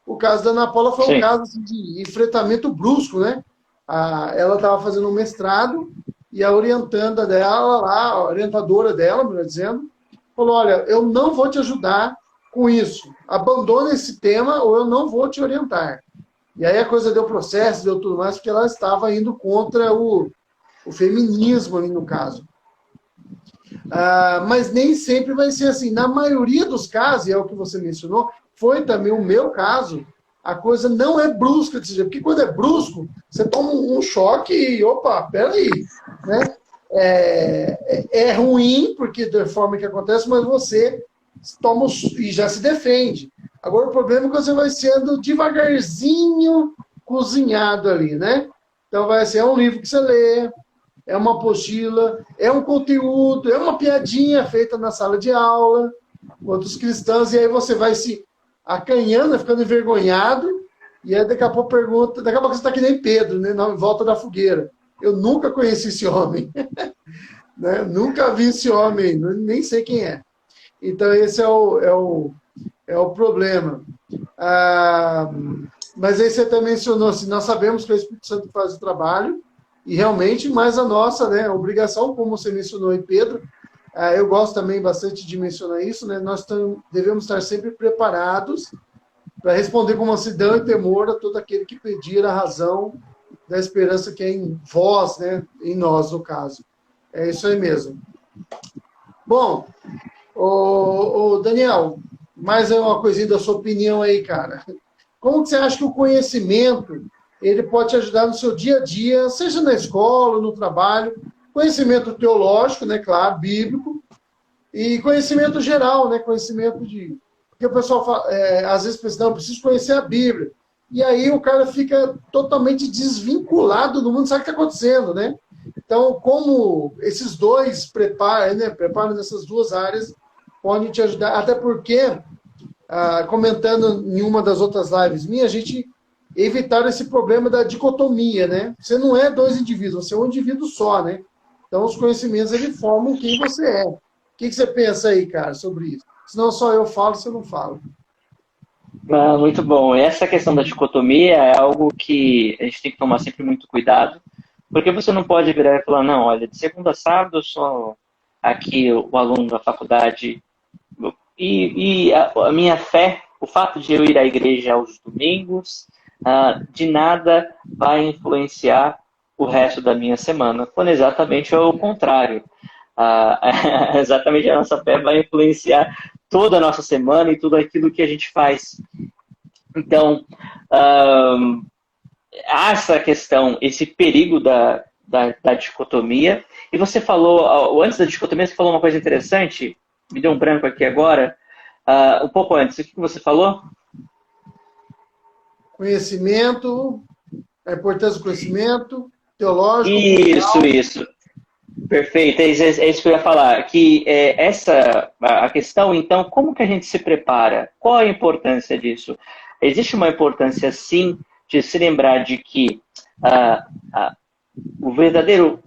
O caso da Ana Paula foi um caso assim, de enfrentamento brusco, né? Ela estava fazendo um mestrado e a orientanda dela, a orientadora dela, melhor dizendo, falou, olha, eu não vou te ajudar com isso. Abandona esse tema ou eu não vou te orientar. E aí a coisa deu processo, deu tudo mais, porque ela estava indo contra o feminismo ali no caso. Mas nem sempre vai ser assim. Na maioria dos casos, e é o que você mencionou, foi também o meu caso, a coisa não é brusca desse jeito. Porque quando é brusco, você toma um choque e, opa, peraí, né? É ruim, porque da forma que acontece, mas você toma e já se defende. Agora, o problema é que você vai sendo devagarzinho cozinhado ali, né? Então, vai ser um livro que você lê, é uma apostila, é um conteúdo, é uma piadinha feita na sala de aula, com outros cristãos, e aí você vai se acanhando, ficando envergonhado, e aí daqui a pouco pergunta, daqui a pouco você está que nem Pedro, né? Em volta da fogueira. Eu nunca conheci esse homem, né? Nunca vi esse homem, nem sei quem é. Então, esse é o problema. Mas aí você até mencionou, assim, nós sabemos que o Espírito Santo faz o trabalho, e realmente, mais a nossa, né, obrigação, como você mencionou aí, Pedro, eu gosto também bastante de mencionar isso, né, nós devemos estar sempre preparados para responder com mansidão e temor a todo aquele que pedir a razão da esperança que é em vós, né, em nós, no caso. É isso aí mesmo. Bom, Daniel, mais uma coisinha da sua opinião aí, cara. Como que você acha que o conhecimento ele pode te ajudar no seu dia a dia, seja na escola, no trabalho, conhecimento teológico, né, claro, bíblico, e conhecimento geral, né, conhecimento Porque o pessoal fala, às vezes pensa, não, eu preciso conhecer a Bíblia. E aí o cara fica totalmente desvinculado do mundo, sabe o que está acontecendo, né? Então, como esses dois preparam, né, preparam nessas duas áreas, podem te ajudar. Até porque, comentando em uma das outras lives minhas, a gente evitar esse problema da dicotomia, né? Você não é dois indivíduos, você é um indivíduo só, né? Então, os conhecimentos, eles formam quem você é. O que você pensa aí, cara, sobre isso? Senão só eu falo, você não fala. Muito bom. Essa questão da dicotomia é algo que a gente tem que tomar sempre muito cuidado, porque você não pode virar e falar, não, olha, de segunda a sábado eu sou aqui o aluno da faculdade e a minha fé, o fato de eu ir à igreja aos domingos, de nada vai influenciar o resto da minha semana, quando exatamente é o contrário. Exatamente a nossa fé vai influenciar toda a nossa semana e tudo aquilo que a gente faz. Então, há essa questão, esse perigo da dicotomia. E você falou, antes da dicotomia, você falou uma coisa interessante, me deu um branco aqui agora, um pouco antes. O que você falou? Conhecimento, a importância do conhecimento, teológico, Isso. Perfeito, é isso que eu ia falar. Que a questão, então, como que a gente se prepara? Qual a importância disso? Existe uma importância, sim, de se lembrar de que o verdadeiro,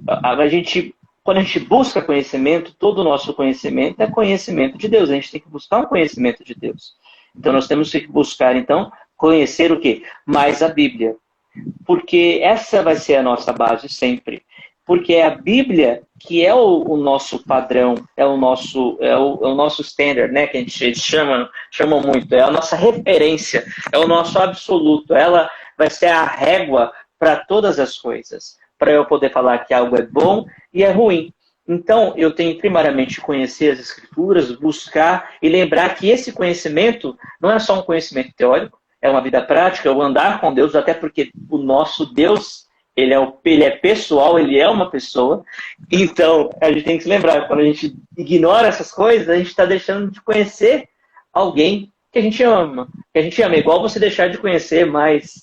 quando a gente busca conhecimento, todo o nosso conhecimento é conhecimento de Deus. A gente tem que buscar um conhecimento de Deus. Então, nós temos que buscar, então, conhecer o quê? Mais a Bíblia. Porque essa vai ser a nossa base sempre. Porque é a Bíblia que é o nosso padrão, é o nosso standard, né? Que a gente chama muito, é a nossa referência, é o nosso absoluto. Ela vai ser a régua para todas as coisas, para eu poder falar que algo é bom e é ruim. Então, eu tenho primariamente que conhecer as Escrituras, buscar e lembrar que esse conhecimento não é só um conhecimento teórico, é uma vida prática, é o andar com Deus, até porque o nosso Deus, ele é pessoal, ele é uma pessoa. Então, a gente tem que se lembrar, quando a gente ignora essas coisas, a gente está deixando de conhecer alguém que a gente ama. Que a gente ama. É igual você deixar de conhecer mais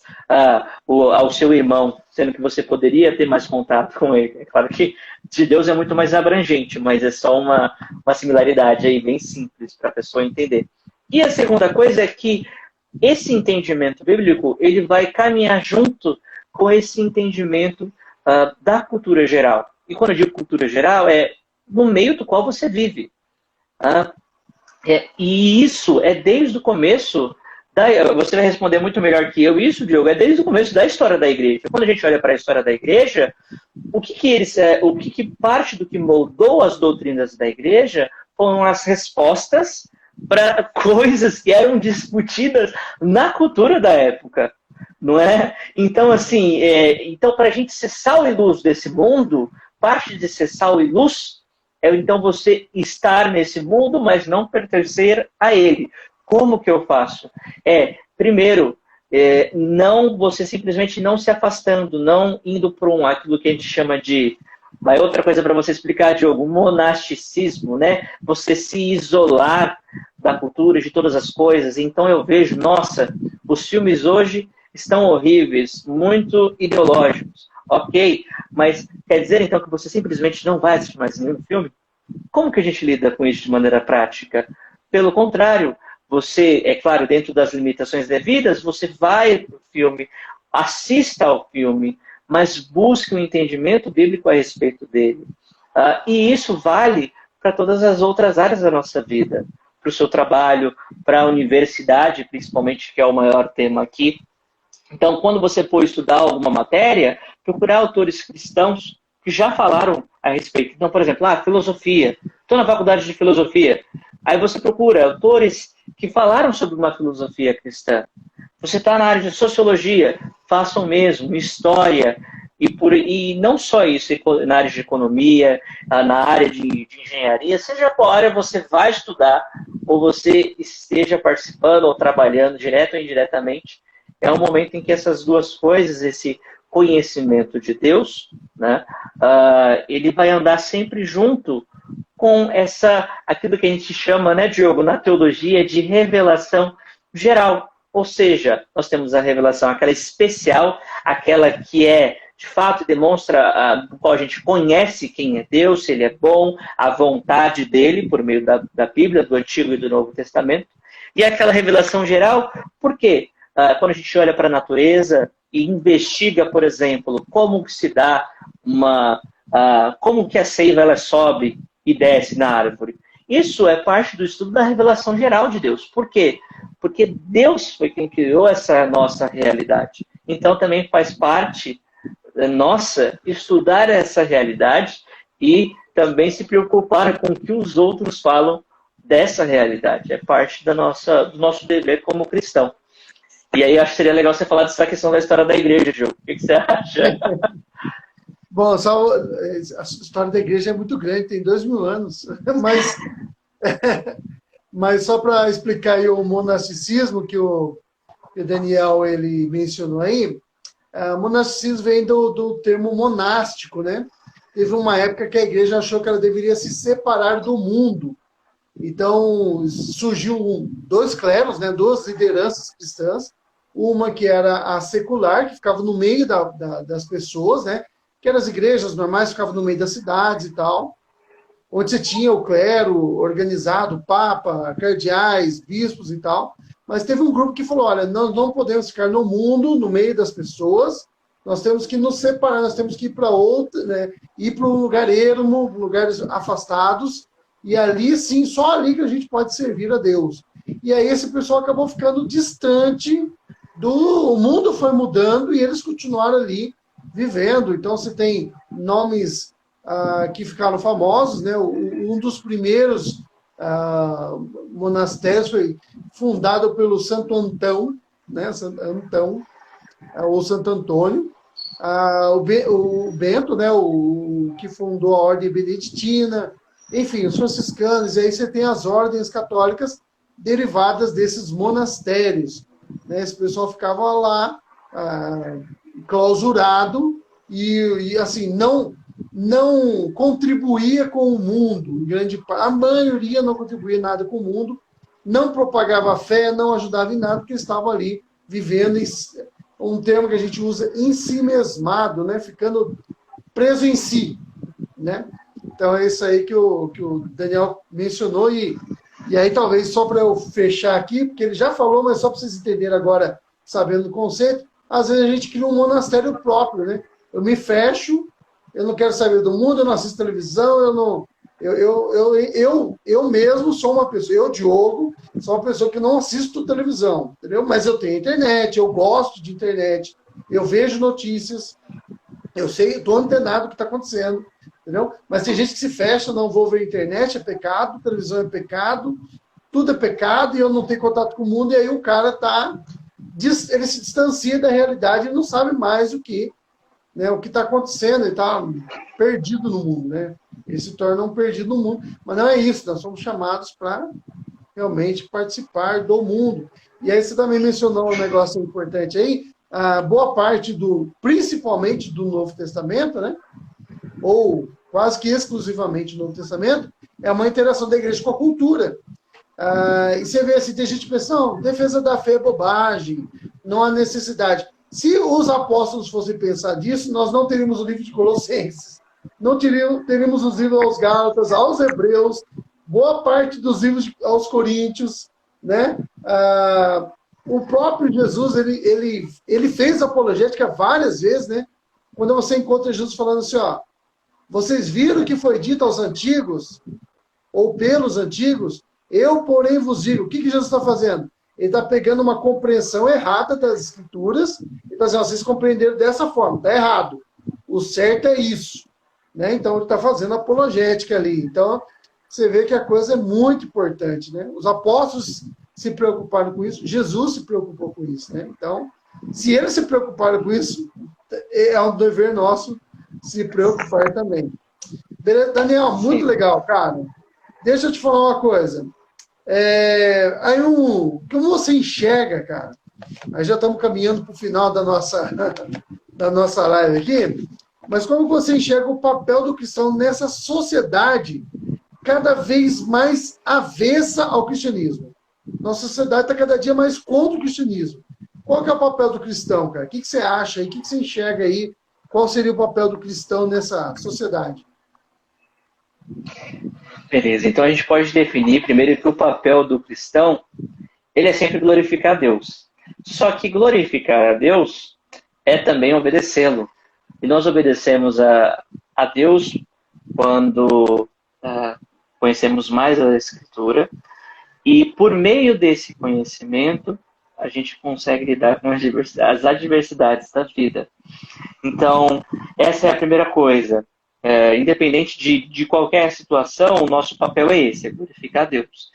ao seu irmão, sendo que você poderia ter mais contato com ele. É claro que de Deus é muito mais abrangente, mas é só uma similaridade aí bem simples para a pessoa entender. E a segunda coisa é que esse entendimento bíblico, ele vai caminhar junto com esse entendimento da cultura geral. E quando eu digo cultura geral, é no meio do qual você vive. E isso é desde o começo, você vai responder muito melhor que eu isso, Diogo, é desde o começo da história da igreja. Quando a gente olha para a história da igreja, o que parte do que moldou as doutrinas da igreja foram as respostas para coisas que eram discutidas na cultura da época, não é? Então, assim, então para a gente ser sal e luz desse mundo, parte de ser sal e luz é então você estar nesse mundo, mas não pertencer a ele. Como que eu faço? Primeiro, não você simplesmente não se afastando, não indo para aquilo que a gente chama de outra coisa para você explicar, Diogo, monasticismo, né? Você se isolar da cultura, de todas as coisas. Então eu vejo, nossa, os filmes hoje estão horríveis, muito ideológicos. Ok, mas quer dizer então que você simplesmente não vai assistir mais nenhum filme? Como que a gente lida com isso de maneira prática? Pelo contrário, você, é claro, dentro das limitações devidas, você vai para o filme, assista ao filme, mas busque um entendimento bíblico a respeito dele. E isso vale para todas as outras áreas da nossa vida. Para o seu trabalho, para a universidade, principalmente, que é o maior tema aqui. Então, quando você for estudar alguma matéria, procurar autores cristãos que já falaram a respeito. Então, por exemplo, filosofia. Estou na faculdade de filosofia. Aí você procura autores que falaram sobre uma filosofia cristã. Você está na área de sociologia, faça o mesmo, história, e não só isso, na área de economia, na área de engenharia, seja qual área você vai estudar, ou você esteja participando ou trabalhando, direto ou indiretamente, é um momento em que essas duas coisas, esse conhecimento de Deus, né, ele vai andar sempre junto com aquilo que a gente chama, né, Diogo, na teologia, de revelação geral. Ou seja, nós temos a revelação, aquela especial, aquela que de fato, demonstra no qual a gente conhece quem é Deus, se ele é bom, a vontade dele, por meio da Bíblia, do Antigo e do Novo Testamento. E aquela revelação geral, por quê? Quando a gente olha para a natureza e investiga, por exemplo, como que se dá como que a seiva ela sobe e desce na árvore. Isso é parte do estudo da revelação geral de Deus. Por quê? Porque Deus foi quem criou essa nossa realidade. Então também faz parte nossa estudar essa realidade e também se preocupar com o que os outros falam dessa realidade. É parte do nosso dever como cristão. E aí acho que seria legal você falar dessa questão da história da igreja, Diogo. O que você acha? Bom, a história da igreja é muito grande, tem 2000 anos, mas só para explicar aí o monasticismo que o Daniel ele mencionou aí, monasticismo vem do termo monástico, né? Teve uma época que a igreja achou que ela deveria se separar do mundo. Então, surgiu dois clérigos, né? Duas lideranças cristãs. Uma que era a secular, que ficava no meio das pessoas, né? Que eram as igrejas normais, ficavam no meio das cidades e tal. Onde você tinha o clero organizado, papa, cardeais, bispos e tal. Mas teve um grupo que falou, olha, nós não podemos ficar no mundo, no meio das pessoas, nós temos que nos separar, nós temos que ir para outra, né, ir para um lugar ermo, lugares afastados, e ali sim, só ali que a gente pode servir a Deus. E aí esse pessoal acabou ficando distante o mundo foi mudando e eles continuaram ali vivendo. Então você tem nomes que ficaram famosos, né? Um dos primeiros monastérios foi fundado pelo Santo Antão, né? Antão, ou Santo Antônio. O Bento, né? O que fundou a Ordem Beneditina, enfim, os franciscanos, e aí você tem as ordens católicas derivadas desses monastérios. Né? Esse pessoal ficava lá, clausurado, e assim, não contribuía com o mundo. A maioria não contribuía nada com o mundo, não propagava a fé, não ajudava em nada, porque estava ali vivendo, um termo que a gente usa, em si mesmado, né? Ficando preso em si. Né? Então é isso aí que o Daniel mencionou, e aí talvez só para eu fechar aqui, porque ele já falou, mas só para vocês entenderem agora, sabendo o conceito, às vezes a gente cria um monastério próprio, né? Eu me fecho, eu não quero saber do mundo, eu não assisto televisão, eu mesmo sou uma pessoa, eu, Diogo, sou uma pessoa que não assisto televisão, entendeu? Mas eu tenho internet, eu gosto de internet, eu vejo notícias, eu sei, estou antenado do que está acontecendo, entendeu? Mas tem gente que se fecha, não vou ver internet, é pecado, televisão é pecado, tudo é pecado, e eu não tenho contato com o mundo, e aí o cara ele se distancia da realidade e não sabe mais o que está acontecendo, ele está perdido no mundo, né? Ele se torna um perdido no mundo. Mas não é isso, nós somos chamados para realmente participar do mundo. E aí você também mencionou um negócio importante aí, a boa parte principalmente do Novo Testamento, né? Ou quase que exclusivamente no Novo Testamento, é uma interação da igreja com a cultura. E você vê assim, tem gente que pensa, não, defesa da fé é bobagem, não há necessidade. Se os apóstolos fossem pensar disso, nós não teríamos o livro de Colossenses, não teríamos os livros aos Gálatas, aos Hebreus, boa parte dos livros aos Coríntios, né? O próprio Jesus, ele fez apologética várias vezes, né? Quando você encontra Jesus falando assim, ó, vocês viram o que foi dito aos antigos, ou pelos antigos, eu, porém, vos digo. O que Jesus está fazendo? Ele está pegando uma compreensão errada das Escrituras e está dizendo, vocês compreenderam dessa forma, está errado. O certo é isso. Né? Então, ele está fazendo apologética ali. Então, você vê que a coisa é muito importante. Né? Os apóstolos se preocuparam com isso, Jesus se preocupou com isso. Né? Então, se eles se preocuparam com isso, é um dever nosso se preocupar também. Daniel, muito legal, cara. Deixa eu te falar uma coisa. Como você enxerga, cara? Aí já estamos caminhando para o final da nossa live aqui. Mas como você enxerga o papel do cristão nessa sociedade cada vez mais avessa ao cristianismo. Nossa sociedade está cada dia mais contra o cristianismo. Qual que é o papel do cristão, cara? O que você acha aí? O que você enxerga aí? Qual seria o papel do cristão nessa sociedade? Beleza, então a gente pode definir primeiro que o papel do cristão, ele é sempre glorificar a Deus. Só que glorificar a Deus é também obedecê-lo. E nós obedecemos a Deus quando conhecemos mais a Escritura, e por meio desse conhecimento, a gente consegue lidar com as adversidades da vida. Então, essa é a primeira coisa. Independente de qualquer situação, o nosso papel é esse, é glorificar a Deus.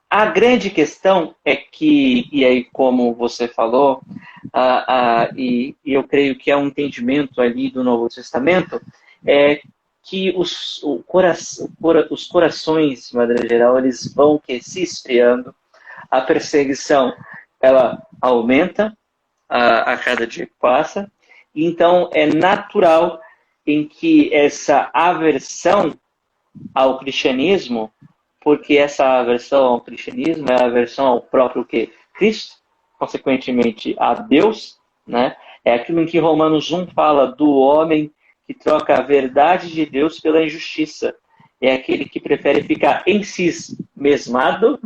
A grande questão é que, e aí como você falou, e eu creio que é um entendimento ali do Novo Testamento, é que os corações, de maneira geral, eles vão se esfriando, a perseguição ela aumenta a cada dia que passa, e então é natural em que essa aversão ao cristianismo, porque essa aversão ao cristianismo é a aversão ao próprio quê? Cristo, consequentemente a Deus, né? É aquilo em que Romanos 1 fala do homem que troca a verdade de Deus pela injustiça. É aquele que prefere ficar em si mesmado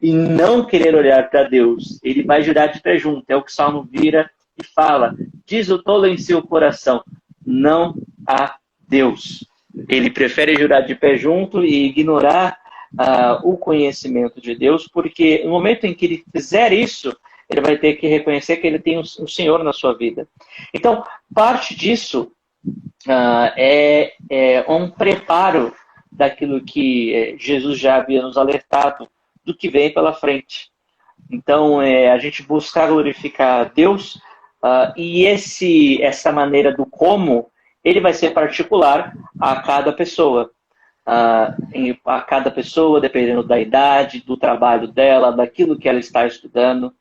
e não querer olhar para Deus. Ele vai jurar de pé junto. É o que o Salmo vira e fala. Diz o tolo em seu coração, não há Deus. Ele prefere jurar de pé junto e ignorar o conhecimento de Deus, porque no momento em que ele fizer isso, ele vai ter que reconhecer que ele tem um Senhor na sua vida. Então, parte disso é um preparo daquilo que Jesus já havia nos alertado, do que vem pela frente. Então, a gente buscar glorificar a Deus, e essa maneira do como, ele vai ser particular a cada pessoa. A cada pessoa, dependendo da idade, do trabalho dela, daquilo que ela está estudando.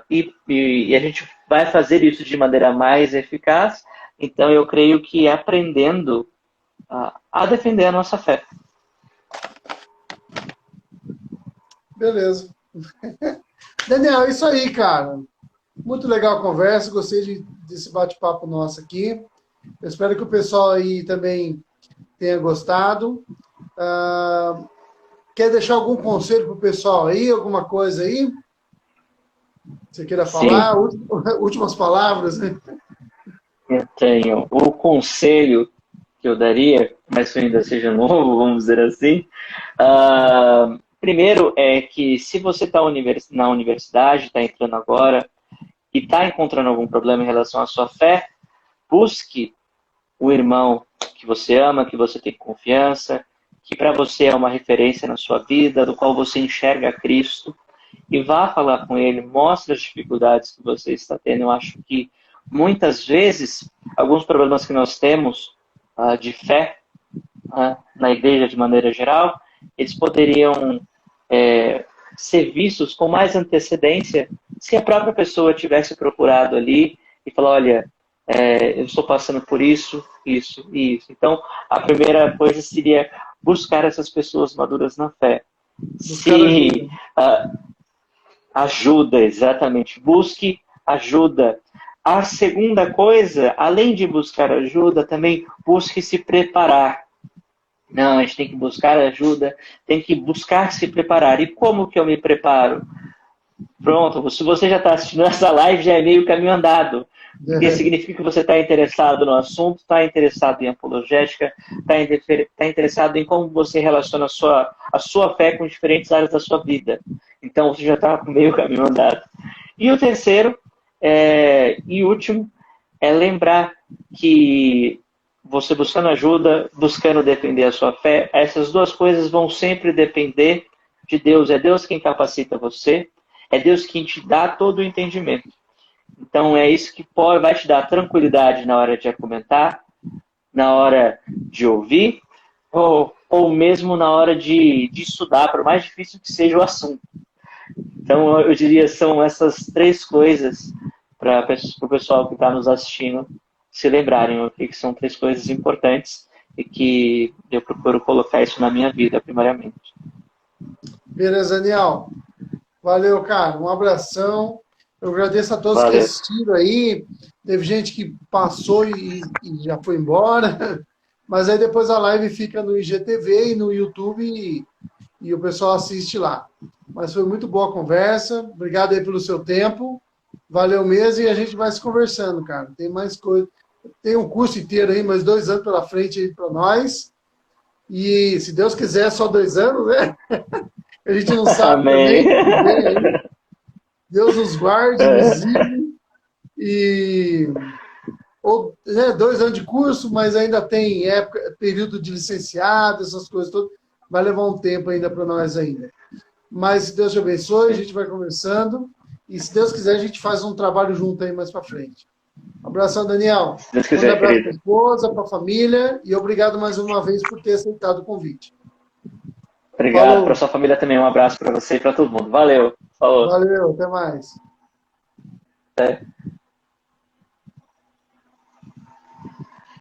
E a gente vai fazer isso de maneira mais eficaz. Então, eu creio que aprendendo a defender a nossa fé. Beleza. Daniel, é isso aí, cara. Muito legal a conversa, gostei desse bate-papo nosso aqui. Eu espero que o pessoal aí também tenha gostado. Quer deixar algum conselho para o pessoal aí? Alguma coisa aí? Você queira falar? Últimas palavras, né? Eu tenho o conselho que eu daria, mas que ainda seja novo, vamos dizer assim. Primeiro é que se você está na universidade, está entrando agora, e está encontrando algum problema em relação à sua fé, busque o irmão que você ama, que você tem confiança, que para você é uma referência na sua vida, do qual você enxerga Cristo, e vá falar com ele, mostre as dificuldades que você está tendo. Eu acho que muitas vezes, alguns problemas que nós temos de fé na igreja de maneira geral, eles poderiam ser vistos com mais antecedência se a própria pessoa tivesse procurado ali e falar, olha, eu estou passando por isso, isso e isso. Então, a primeira coisa seria buscar essas pessoas maduras na fé. Ajuda, exatamente. Busque ajuda. A segunda coisa, além de buscar ajuda, também busque se preparar. Não, a gente tem que buscar ajuda, tem que buscar se preparar. E como que eu me preparo? Pronto, se você já está assistindo essa live, já é meio caminho andado. Porque significa que você está interessado no assunto, está interessado em apologética, está interessado em como você relaciona a sua fé com diferentes áreas da sua vida. Então, você já está com meio caminho andado. E o terceiro e último é lembrar que você buscando ajuda, buscando defender a sua fé, essas duas coisas vão sempre depender de Deus. É Deus quem capacita você, é Deus quem te dá todo o entendimento. Então, é isso que vai te dar tranquilidade na hora de argumentar, na hora de ouvir, ou mesmo na hora de estudar, por mais difícil que seja o assunto. Então, eu diria são essas três coisas para o pessoal que está nos assistindo se lembrarem, que são três coisas importantes e que eu procuro colocar isso na minha vida, primariamente. Beleza, Daniel. Valeu, cara. Um abração. Eu agradeço a todos que Valeu. assistiram aí. Teve gente que passou e já foi embora. Mas aí depois a live fica no IGTV e no YouTube e o pessoal assiste lá. Mas foi muito boa a conversa. Obrigado aí pelo seu tempo. Valeu mesmo e a gente vai se conversando, cara. Tem mais coisa. Tem um curso inteiro aí, mais 2 anos pela frente aí para nós. E se Deus quiser, só 2 anos, né? A gente não sabe Amém. também o que vem aí. Deus nos guarde, nos livre. E ou, né, 2 anos de curso, mas ainda tem época, período de licenciado, essas coisas todas. Vai levar um tempo ainda para nós ainda. Mas se Deus te abençoe, a gente vai conversando. E se Deus quiser, a gente faz um trabalho junto aí mais para frente. Um abração, Daniel. Se Deus Manda um quiser, abraço querido. para a esposa, para a família. E obrigado mais uma vez por ter aceitado o convite. Obrigado. Para Falou. sua família também. Um abraço para você e para todo mundo. Valeu. Falou. Valeu. Até mais. Até.